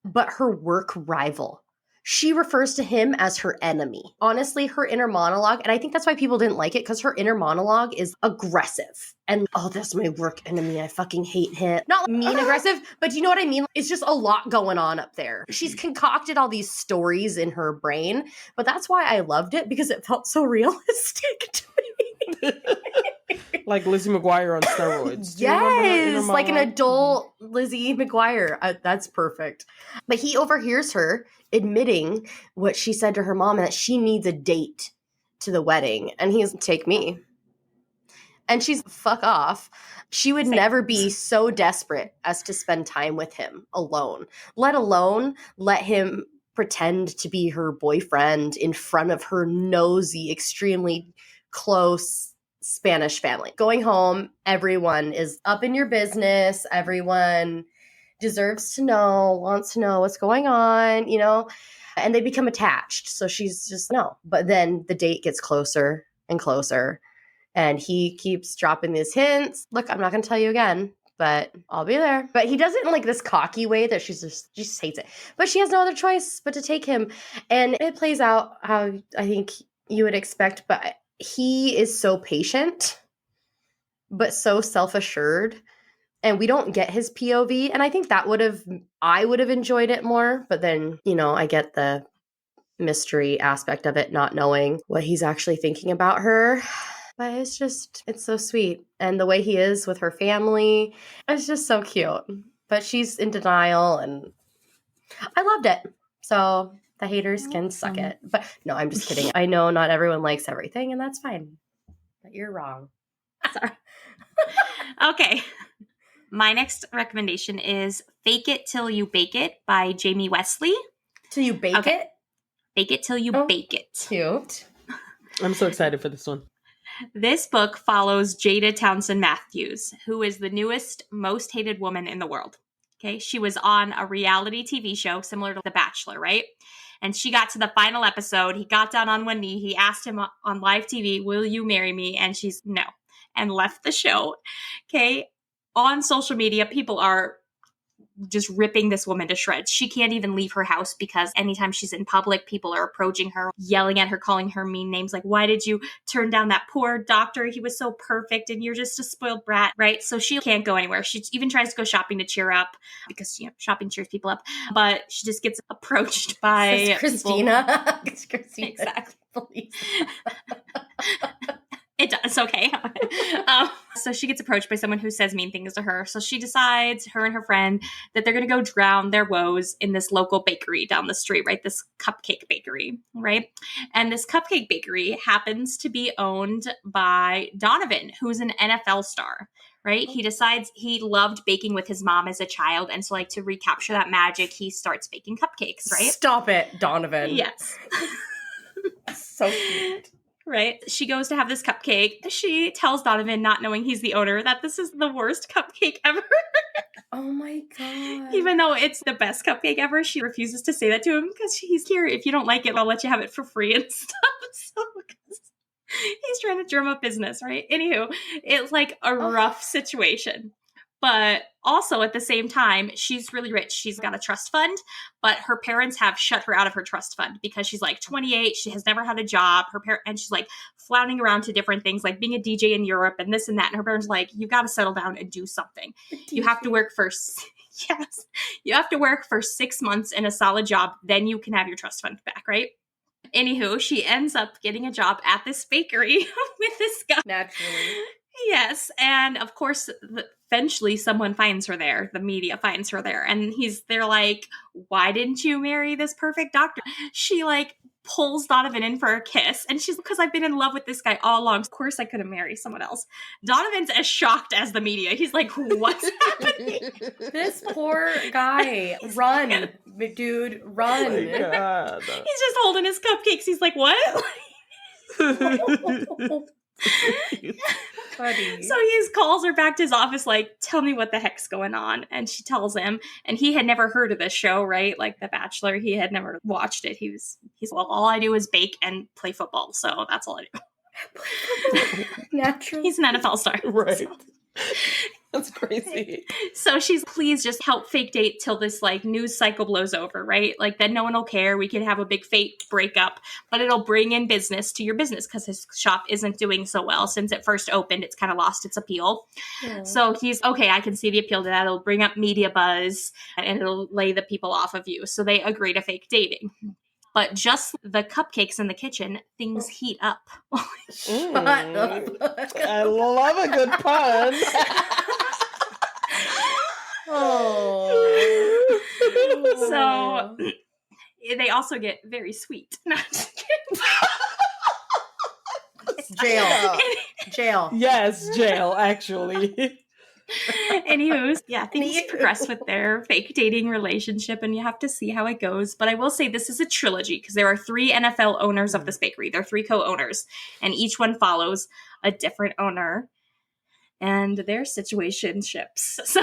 Speaker 2: but her work rival? She refers to him as her enemy. Honestly, her inner monologue, and I think that's why people didn't like it, because her inner monologue is aggressive. And, oh, that's my work enemy. I fucking hate him. Not mean aggressive, but you know what I mean? It's just a lot going on up there. She's concocted all these stories in her brain, but that's why I loved it, because it felt so realistic to me.
Speaker 1: Like Lizzie McGuire on steroids.
Speaker 2: Yes, like an adult Lizzie McGuire. That's perfect. But he overhears her admitting what she said to her mom, and that she needs a date to the wedding. And he's, take me. and she's fuck off. She would never be so desperate as to spend time with him alone, let alone let him pretend to be her boyfriend in front of her nosy, extremely close Spanish family. Going home, everyone is up in your business. Everyone deserves to know, wants to know what's going on, you know, and they become attached. So she's just, no. But then the date gets closer and closer. And he keeps dropping these hints. Look, I'm not going to tell you again, but I'll be there. But he does it in like this cocky way that she just hates it. But she has no other choice but to take him. And it plays out how I think you would expect. But he is so patient, but so self-assured. And we don't get his POV. And I think I would have enjoyed it more. But then, you know, I get the mystery aspect of it, not knowing what he's actually thinking about her. But it's so sweet. And the way he is with her family, it's just so cute. But she's in denial, and I loved it. So the haters can suck it. But no, I'm just kidding. I know not everyone likes everything, and that's fine. But you're wrong.
Speaker 3: Sorry. Okay. My next recommendation is Fake It Till You Bake It by Jamie Wesley.
Speaker 2: Till you bake it?
Speaker 3: Fake It Till You Bake It.
Speaker 2: Cute.
Speaker 1: I'm so excited for this one.
Speaker 3: This book follows Jada Townsend Matthews, who is the newest, most hated woman in the world. Okay, she was on a reality TV show similar to The Bachelor, right? And she got to the final episode. He got down on one knee. He asked him on live TV, "Will you marry me?" And she's no, and left the show. Okay, on social media, people are just ripping this woman to shreds. She can't even leave her house because anytime she's in public, people are approaching her, yelling at her, calling her mean names like, "Why did you turn down that poor doctor? He was so perfect and you're just a spoiled brat," right? So she can't go anywhere. She even tries to go shopping to cheer up because, you know, shopping cheers people up, but she just gets approached by
Speaker 2: Christina. Christina.
Speaker 3: Exactly. It does. Okay. So she gets approached by someone who says mean things to her. So she decides, her and her friend, that they're going to go drown their woes in this local bakery down the street, right? This cupcake bakery, right? And this cupcake bakery happens to be owned by Donovan, who's an NFL star, right? He decides he loved baking with his mom as a child. And so, like, to recapture that magic, he starts baking cupcakes, right?
Speaker 2: Stop it, Donovan.
Speaker 3: Yes.
Speaker 2: So cute.
Speaker 3: Right? She goes to have this cupcake. She tells Donovan, not knowing he's the owner, that this is the worst cupcake ever.
Speaker 2: Oh my God.
Speaker 3: Even though it's the best cupcake ever, she refuses to say that to him because he's here. If you don't like it, I'll let you have it for free and stuff. So he's trying to drum up business, right? Anywho, it's like a rough situation. But also at the same time, she's really rich. She's got a trust fund, but her parents have shut her out of her trust fund because she's like 28. She has never had a job. And she's like flouting around to different things, like being a DJ in Europe and this and that. And her parents are like, "You got to settle down and do something. You have to work for, yes, you have to work for 6 months in a solid job. Then you can have your trust fund back, right?" Anywho, she ends up getting a job at this bakery with this guy.
Speaker 2: Naturally.
Speaker 3: Yes. And of course, eventually someone finds her there. The media finds her there. And they're like, "Why didn't you marry this perfect doctor?" She like pulls Donovan in for a kiss. And she's, "Because I've been in love with this guy all along. Of course I couldn't marry someone else." Donovan's as shocked as the media. He's like, "What's happening?"
Speaker 2: This poor guy. Run, dude, run.
Speaker 1: Oh my God.
Speaker 3: He's just holding his cupcakes. He's like, "What?"
Speaker 2: Buddy.
Speaker 3: So he calls her back to his office like, "Tell me what the heck's going on." And she tells him, and he had never heard of this show, right? Like The Bachelor, he had never watched it. He's well, all I do is bake and play football, so that's all I do.
Speaker 2: Naturally.
Speaker 3: He's an NFL star.
Speaker 1: Right.
Speaker 3: So.
Speaker 1: That's crazy.
Speaker 3: So she's, "Please just help fake date till this like news cycle blows over, right? Like then no one will care. We can have a big fake breakup, but it'll bring in business to your business because his shop isn't doing so well since it first opened. It's kind of lost its appeal." Yeah. So he's, "Okay, I can see the appeal to that. It'll bring up media buzz and it'll lay the people off of you." So they agree to fake dating. But just the cupcakes in the kitchen, things heat up.
Speaker 1: I love a good pun.
Speaker 2: Oh.
Speaker 3: So they also get very sweet.
Speaker 2: Jail. Jail.
Speaker 1: Yes, jail, actually.
Speaker 3: Anywho, yeah, things
Speaker 2: Anywho.
Speaker 3: progress with their fake dating relationship, and you have to see how it goes. But I will say this is a trilogy because there are 3 NFL owners of this bakery. There are 3 co-owners, and each one follows a different owner and their situationships. So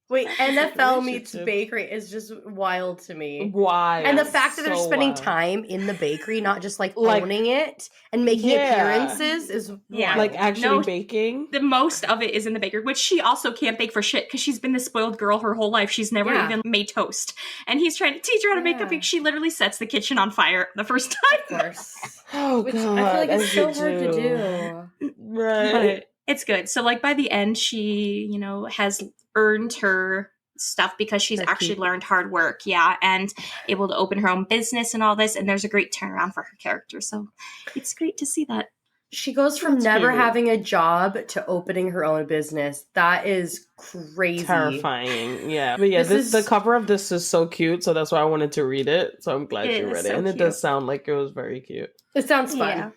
Speaker 2: Wait, NFL meets
Speaker 1: Relationship.
Speaker 2: bakery is just wild to me.
Speaker 1: Why?
Speaker 2: And the fact that they're spending time in the bakery, not just like owning it and making appearances is wild.
Speaker 1: Like actually baking.
Speaker 3: The most of it is in the bakery, which she also can't bake for shit because she's been the spoiled girl her whole life. She's never even made toast. And he's trying to teach her how to make a cake. She literally sets the kitchen on fire the first time.
Speaker 2: Of course.
Speaker 1: Oh,
Speaker 2: Which
Speaker 1: God,
Speaker 2: I feel like
Speaker 1: as
Speaker 2: it's so
Speaker 1: you
Speaker 2: hard to do.
Speaker 1: Right.
Speaker 3: But it's good. So like by the end, she, has earned her stuff because she's actually learned hard work. Yeah. And able to open her own business and all this. And there's a great turnaround for her character. So it's great to see that.
Speaker 2: She goes from never having a job to opening her own business. That is crazy.
Speaker 1: Terrifying. Yeah. But yeah, the cover of this is so cute. So that's why I wanted to read it. So I'm glad you read it. So and it does sound like it was very cute.
Speaker 2: It sounds fun.
Speaker 3: Yeah.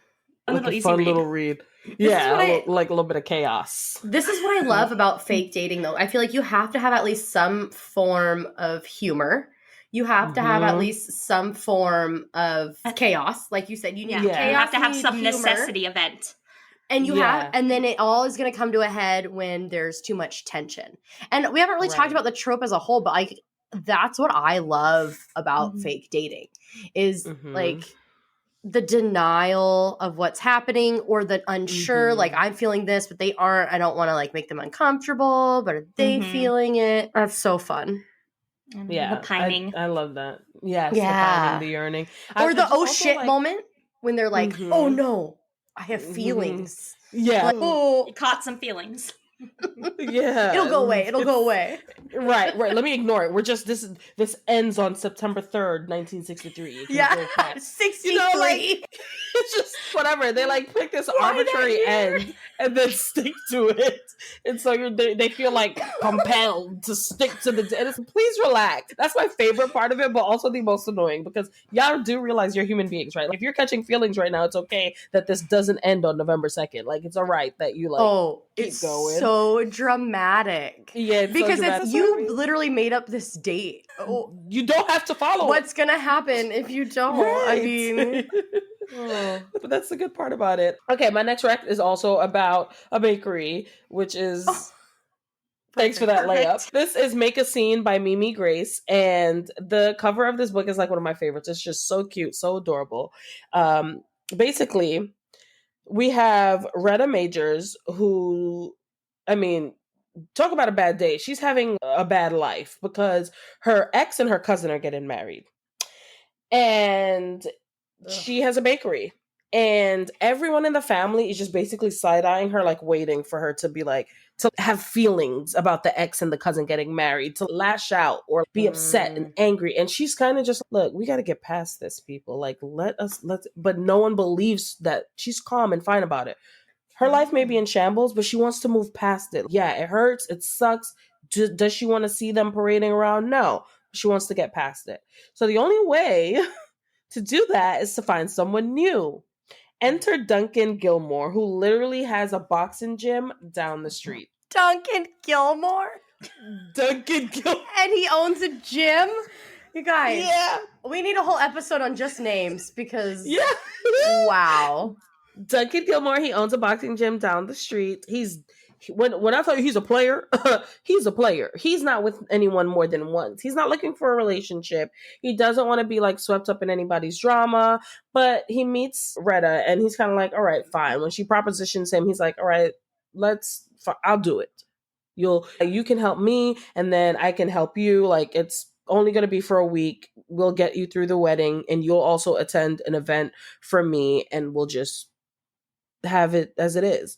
Speaker 1: Like a fun little read. Yeah, like a little bit of chaos.
Speaker 2: This is what I love about fake dating, though. I feel like you have to have at least some form of humor. You have to have at least some form of chaos. Like you said, you need chaos.
Speaker 3: You have to have some
Speaker 2: humor.
Speaker 3: necessity event.
Speaker 2: And you have, and then it all is going to come to a head when there's too much tension. And we haven't really talked about the trope as a whole, but that's what I love about fake dating is like the denial of what's happening or the unsure, like I'm feeling this, but they aren't. I don't want to like make them uncomfortable, but are they feeling it? That's so fun.
Speaker 3: The pining.
Speaker 1: I love that. Yes, the pining, the yearning.
Speaker 2: Or the oh shit moment when they're like, oh no, I have feelings.
Speaker 1: Yeah.
Speaker 2: Like, oh,
Speaker 3: you caught some feelings.
Speaker 1: Yeah.
Speaker 2: It'll go away. It'll go away.
Speaker 1: Right. Let me ignore it. We're just this ends on September 3rd, 1963.
Speaker 2: Yeah. 63.
Speaker 1: It's just whatever. They like pick this arbitrary end and then stick to it. And so they feel like compelled to stick to the and please relax. That's my favorite part of it, but also the most annoying because y'all do realize you're human beings, right? Like, if you're catching feelings right now, it's okay that this doesn't end on November 2nd. Like it's all right that you keep going.
Speaker 2: So dramatic.
Speaker 1: Yeah,
Speaker 2: because you literally made up this date. Oh,
Speaker 1: you don't have to follow
Speaker 2: what's gonna happen if you don't. Right. I mean,
Speaker 1: but that's the good part about it. Okay, my next rec is also about a bakery, which is thanks for that layup. This is Make a Scene by Mimi Grace, and the cover of this book is like one of my favorites. It's just so cute, so adorable. Basically, we have Retta Majors, who, I mean, talk about a bad day. She's having a bad life because her ex and her cousin are getting married. And she has a bakery. And everyone in the family is just basically side-eyeing her, like waiting for her to be like, to have feelings about the ex and the cousin getting married, to lash out or be upset and angry. And she's kind of just, look, we got to get past this, people. Like, but no one believes that she's calm and fine about it. Her life may be in shambles, but she wants to move past it. Yeah, it hurts. It sucks. Does she want to see them parading around? No. She wants to get past it. So the only way to do that is to find someone new. Enter Duncan Gilmore, who literally has a boxing gym down the street.
Speaker 2: Duncan Gilmore?
Speaker 1: Duncan Gilmore.
Speaker 2: And he owns a gym? You guys. Yeah. We need a whole episode on just names because...
Speaker 1: Yeah.
Speaker 2: Wow.
Speaker 1: Duncan Gilmore, he owns a boxing gym down the street. When I tell you he's a player, he's a player. He's not with anyone more than once. He's not looking for a relationship. He doesn't want to be like swept up in anybody's drama, but he meets Retta and he's kind of like, all right, fine. When she propositions him, he's like, all right, I'll do it. You can help me and then I can help you. Like it's only going to be for a week. We'll get you through the wedding and you'll also attend an event for me and we'll just have it as it is.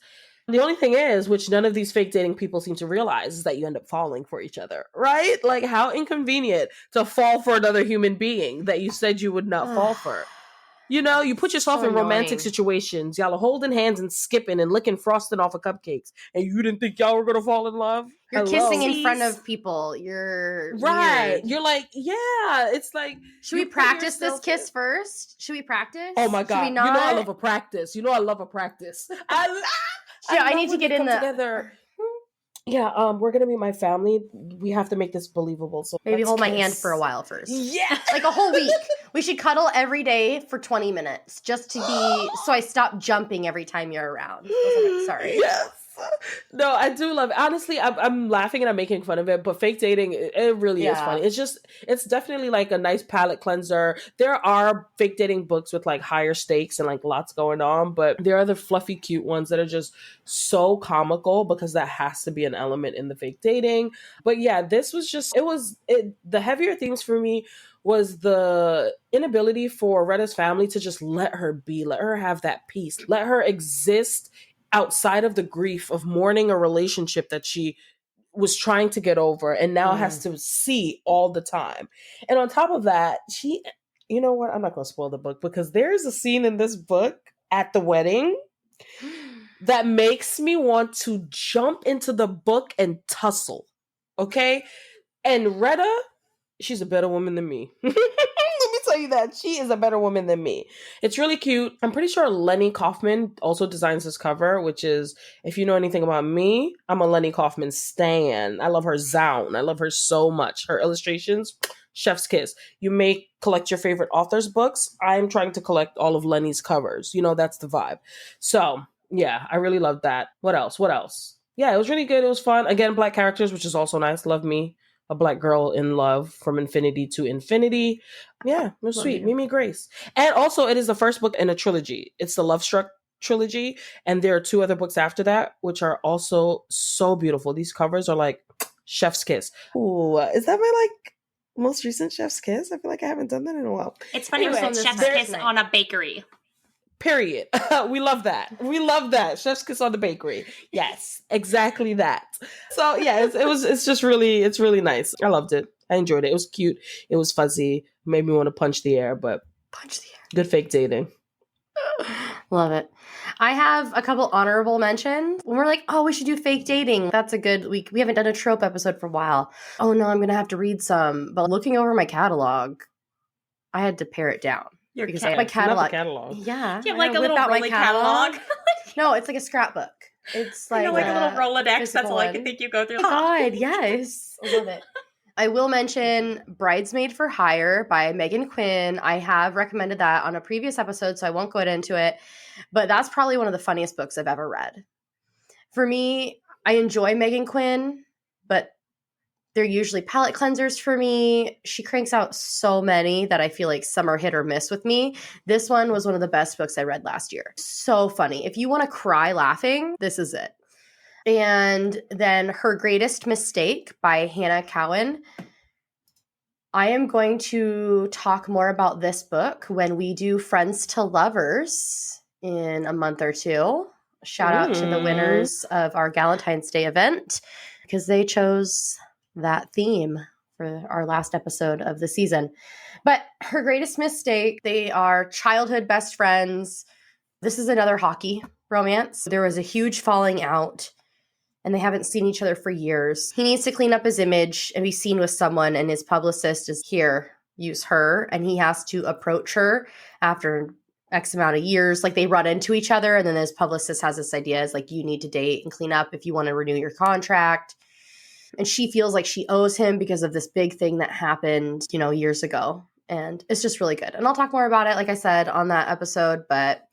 Speaker 1: The only thing is, which none of these fake dating people seem to realize, is that you end up falling for each other, right? Like how inconvenient to fall for another human being that you said you would not fall for. You know, you put yourself
Speaker 2: So
Speaker 1: in romantic
Speaker 2: annoying.
Speaker 1: situations. Y'all are holding hands and skipping and licking frosting off of cupcakes. And you didn't think y'all were going to fall in love?
Speaker 2: You're
Speaker 1: Hello?
Speaker 2: kissing in front of people. You're
Speaker 1: Right.
Speaker 2: weird.
Speaker 1: You're like, yeah. It's like,
Speaker 2: Should we practice this kiss first? Should we practice?
Speaker 1: Oh my
Speaker 2: Should
Speaker 1: God.
Speaker 2: we not?
Speaker 1: You know I love a practice. I love
Speaker 2: I need to
Speaker 1: when
Speaker 2: get
Speaker 1: they
Speaker 2: in
Speaker 1: come
Speaker 2: the.
Speaker 1: together. Yeah, we're gonna be my family. We have to make this believable. So
Speaker 2: Maybe
Speaker 1: let's
Speaker 2: hold my
Speaker 1: kiss.
Speaker 2: hand for a while first.
Speaker 1: Yeah.
Speaker 2: Like a whole week. We should cuddle every day for 20 minutes just to be so I stop jumping every time you're around. Sorry.
Speaker 1: Yes. No, I do love it. Honestly, I'm laughing and I'm making fun of it, but fake dating, it really is funny. It's definitely like a nice palate cleanser. There are fake dating books with like higher stakes and like lots going on, but there are the fluffy, cute ones that are just so comical because that has to be an element in the fake dating. But yeah, this was just, the heavier themes for me was the inability for Retta's family to just let her be, let her have that peace, let her exist outside of the grief of mourning a relationship that she was trying to get over and now has to see all the time. And on top of that, you know what? I'm not going to spoil the book because there is a scene in this book at the wedding that makes me want to jump into the book and tussle. Okay? And Retta, she's a better woman than me. Let me tell you that. She is a better woman than me. It's really cute. I'm pretty sure Lenny Kaufman also designs this cover, which is, if you know anything about me, I'm a Lenny Kaufman stan. I love her Zoun. I love her so much. Her illustrations, chef's kiss. You may collect your favorite author's books. I'm trying to collect all of Lenny's covers. You know, that's the vibe. So, yeah, I really love that. What else? Yeah, it was really good. It was fun. Again, Black characters, which is also nice. Love me a Black girl in love from infinity to infinity. Yeah, it was sweet. Mimi Grace. And also, it is the first book in a trilogy. It's the Love Struck trilogy. And there are 2 other books after that, which are also so beautiful. These covers are like chef's kiss. Ooh, is that my like most recent chef's kiss? I feel like I haven't done that in a while.
Speaker 3: It's funny when it's chef's kiss on a bakery.
Speaker 1: Period. We love that. We love that. Chef's kiss on the bakery. Yes, exactly that. So yeah, it's really nice. I loved it. I enjoyed it. It was cute. It was fuzzy. Made me want to punch the air, but good fake dating.
Speaker 2: Love it. I have a couple honorable mentions. When we're like, oh, we should do fake dating. That's a good week. We haven't done a trope episode for a while. Oh no, I'm going to have to read some. But looking over my catalog, I had to pare it down. Because my catalog. Yeah.
Speaker 3: You have like a little rolling catalog.
Speaker 2: No, it's like a scrapbook. It's like,
Speaker 3: a little Rolodex. That's all I can think you go through.
Speaker 2: Oh God, yes. I love it. I will mention Bridesmaid for Hire by Megan Quinn. I have recommended that on a previous episode, so I won't go into it. But that's probably one of the funniest books I've ever read. For me, I enjoy Megan Quinn, but they're usually palate cleansers for me. She cranks out so many that I feel like some are hit or miss with me. This one was one of the best books I read last year. So funny. If you want to cry laughing, this is it. And then Her Greatest Mistake by Hannah Cowan. I am going to talk more about this book when we do Friends to Lovers in a month or 2. Shout out to the winners of our Valentine's Day event because they chose that theme for our last episode of the season. But Her Greatest Mistake, they are childhood best friends. This is another hockey romance. There was a huge falling out and they haven't seen each other for years. He needs to clean up his image and be seen with someone, and his publicist is here, use her, and he has to approach her after X amount of years. Like they run into each other, and then his publicist has this idea is like, you need to date and clean up if you want to renew your contract. And she feels like she owes him because of this big thing that happened, years ago. And it's just really good. And I'll talk more about it, like I said, on that episode. But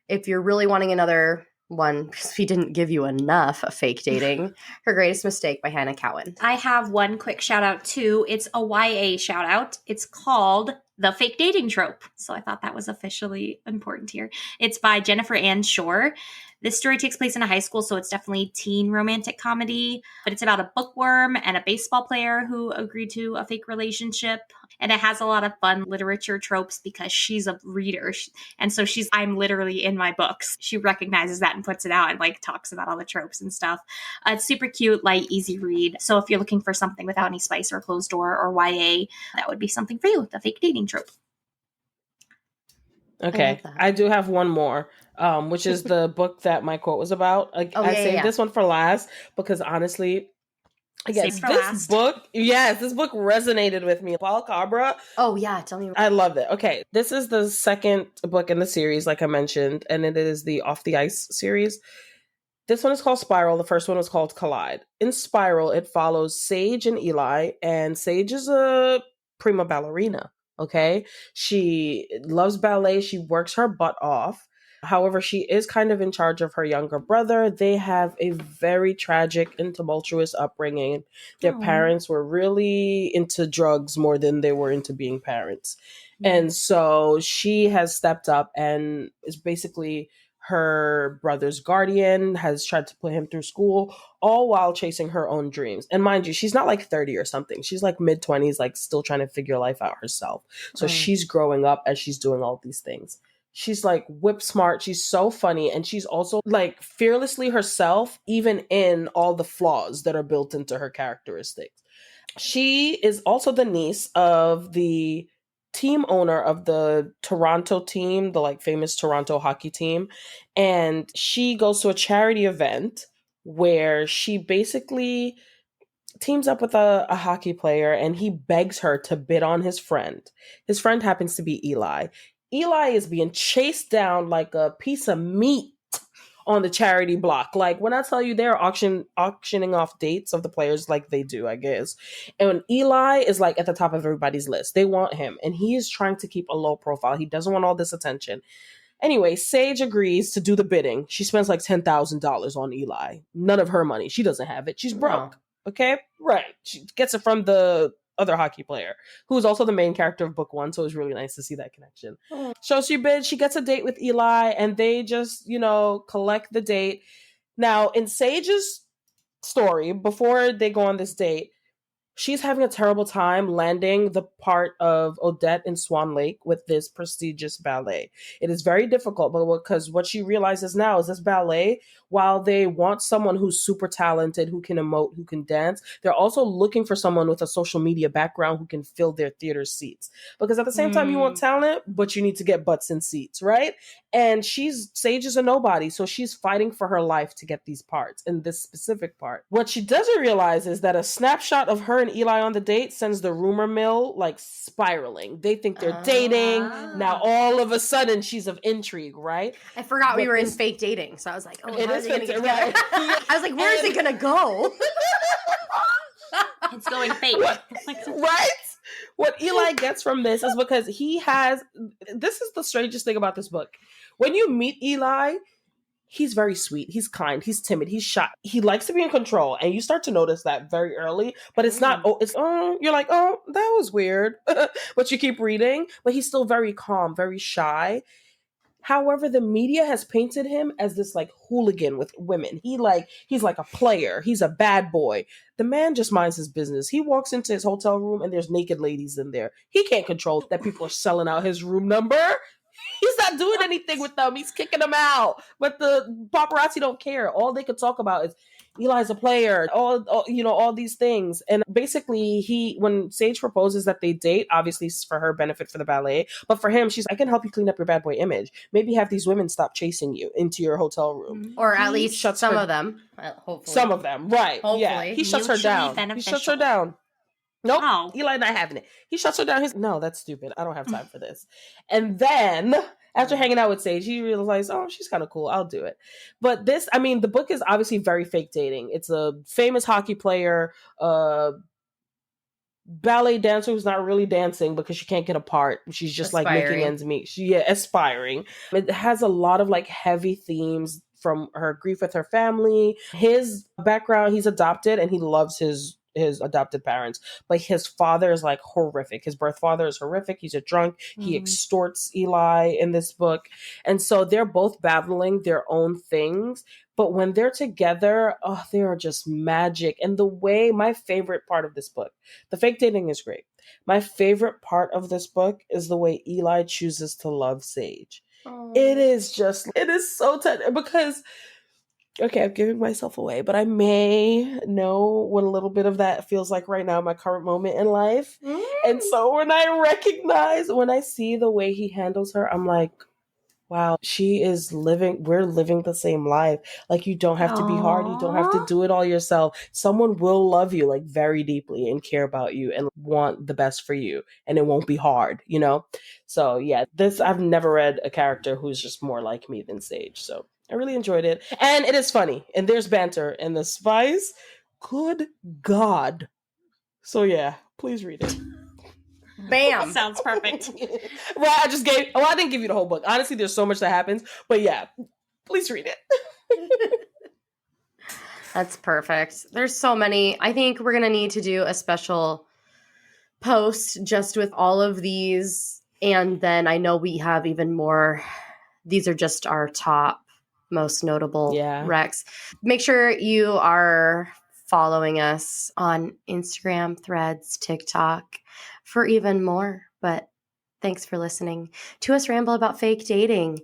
Speaker 2: if you're really wanting another one, because we didn't give you enough of fake dating, Her Greatest Mistake by Hannah Cowan.
Speaker 3: I have one quick shout out too. It's a YA shout out. It's called The Fake Dating Trope. So I thought that was officially important here. It's by Jennifer Ann Shore. This story takes place in a high school, so it's definitely teen romantic comedy, but it's about a bookworm and a baseball player who agreed to a fake relationship. And it has a lot of fun literature tropes because she's a reader. And so I'm literally in my books. She recognizes that and puts it out and like talks about all the tropes and stuff. It's super cute, light, easy read. So if you're looking for something without any spice or closed door or YA, that would be something for you, The Fake Dating Trope.
Speaker 1: Okay,
Speaker 2: that.
Speaker 1: I do have one more, which is the book that my quote was about. I
Speaker 2: Yeah,
Speaker 1: saved
Speaker 2: yeah.
Speaker 1: this one for last because honestly,
Speaker 3: Saves
Speaker 1: again,
Speaker 3: for
Speaker 1: this
Speaker 3: last.
Speaker 1: book, yes, this book resonated with me. Paul Cabra,
Speaker 2: Oh yeah, tell me.
Speaker 1: I loved it. Okay, this is the second book in the series, like I mentioned, and it is the Off the Ice series. This one is called Spiral. The first one was called Collide. In Spiral, it follows Sage and Eli, and Sage is a prima ballerina. Okay. She loves ballet. She works her butt off. However, she is kind of in charge of her younger brother. They have a very tragic and tumultuous upbringing. Their parents were really into drugs more than they were into being parents. And so she has stepped up and is basically her brother's guardian, has tried to put him through school, all while chasing her own dreams. And mind you, she's not like 30 or something. She's like mid 20s, like still trying to figure life out herself. So she's growing up as she's doing all these things. She's like whip smart. She's so funny. And she's also like fearlessly herself, even in all the flaws that are built into her characteristics. She is also the niece of the team owner of the Toronto team, the like famous Toronto hockey team. And she goes to a charity event where she basically teams up with a hockey player and he begs her to bid on his friend. His friend happens to be Eli. Eli is being chased down like a piece of meat on the charity block. Like when I tell you they're auctioning off dates of the players like they do, I guess. And Eli is like at the top of everybody's list. They want him and he is trying to keep a low profile. He doesn't want all this attention. Anyway, Sage agrees to do the bidding. She spends like $10,000 on Eli. None of her money. She doesn't have it. She's broke. Okay? Right. She gets it from the other hockey player, who is also the main character of book one. So it was really nice to see that connection. So she bids, she gets a date with Eli, and they just, collect the date. Now, in Sage's story, before they go on this date, she's having a terrible time landing the part of Odette in Swan Lake with this prestigious ballet. It is very difficult, but because what she realizes now is this ballet, while they want someone who's super talented, who can emote, who can dance, they're also looking for someone with a social media background who can fill their theater seats. Because at the same time, you want talent, but you need to get butts in seats, right? And Sage is a nobody, so she's fighting for her life to get these parts in this specific part. What she doesn't realize is that a snapshot of her and Eli on the date sends the rumor mill like spiraling. They think they're dating. Now all of a sudden she's of intrigue, right?
Speaker 2: I forgot we were in fake dating, so I was like, "Oh,
Speaker 1: it
Speaker 2: how
Speaker 1: is
Speaker 2: are they gonna get
Speaker 1: right.
Speaker 2: I was like, "Where is it gonna go?"
Speaker 3: It's going fake,
Speaker 1: right? What Eli gets from this is because this is the strangest thing about this book. When you meet Eli, he's very sweet, he's kind, he's timid, he's shy, he likes to be in control, and you start to notice that very early. But it's not, you're like, oh, that was weird. But you keep reading, but he's still very calm, very shy. However, the media has painted him as this like hooligan with women. He's like a player. He's a bad boy. The man just minds his business. He walks into his hotel room and there's naked ladies in there. He can't control that people are selling out his room number. He's not doing anything with them. He's kicking them out. But the paparazzi don't care. All they could talk about is Eli's a player, all these things. And basically when Sage proposes that they date, obviously it's for her benefit for the ballet, but for him, she's, I can help you clean up your bad boy image. Maybe have these women stop chasing you into your hotel room.
Speaker 2: Or at least some of them. Hopefully.
Speaker 1: Some of them, right.
Speaker 2: Hopefully.
Speaker 1: Yeah. He shuts her down.
Speaker 3: Beneficial.
Speaker 1: He shuts her down. Nope.
Speaker 3: Oh.
Speaker 1: Eli not having it. He shuts her down. No, that's stupid. I don't have time for this. And then after hanging out with Sage, he realized, oh, she's kind of cool. I'll do it. But the book is obviously very fake dating. It's a famous hockey player, ballet dancer who's not really dancing because she can't get a part. She's just like making ends meet. Aspiring. It has a lot of like heavy themes from her grief with her family. His background, he's adopted and he loves his adopted parents, but his father is like horrific. His birth father is horrific. He's a drunk. He extorts Eli in this book. And so they're both battling their own things. But when they're together, they are just magic. And my favorite part of this book, the fake dating is great. My favorite part of this book is the way Eli chooses to love Sage. It is so tender because, okay, I'm giving myself away, but I may know what a little bit of that feels like right now in my current moment in life. And so when I see the way he handles her, I'm like, Wow, we're living the same life. Like, you don't have to be hard. You don't have to
Speaker 3: Aw.
Speaker 1: do it all yourself. Someone will love you like very deeply and care about you and want the best for you. And it won't be hard, you know? So yeah, I've never read a character who's just more like me than Sage. So I really enjoyed it. And it is funny. And there's banter and the spice. Good God. So yeah, please read it.
Speaker 2: Bam.
Speaker 3: Sounds perfect.
Speaker 1: Well, I didn't give you the whole book. Honestly, there's so much that happens. But yeah, please read it.
Speaker 2: That's perfect. There's so many. I think we're going to need to do a special post just with all of these. And then I know we have even more. These are just our top most notable recs. Make sure you are following us on Instagram, Threads, TikTok for even more. But thanks for listening to us ramble about fake dating.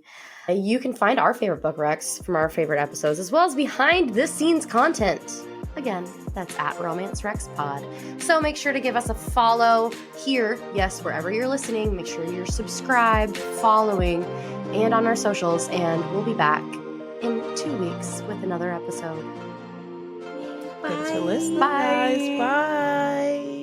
Speaker 2: You can find our favorite book recs from our favorite episodes, as well as behind the scenes content. Again, that's at Romance Rex Pod. So make sure to give us a follow here. Yes, wherever you're listening, make sure you're subscribed, following, and on our socials. And we'll be back in 2 weeks with another episode.
Speaker 1: Thanks for listening, guys. Bye.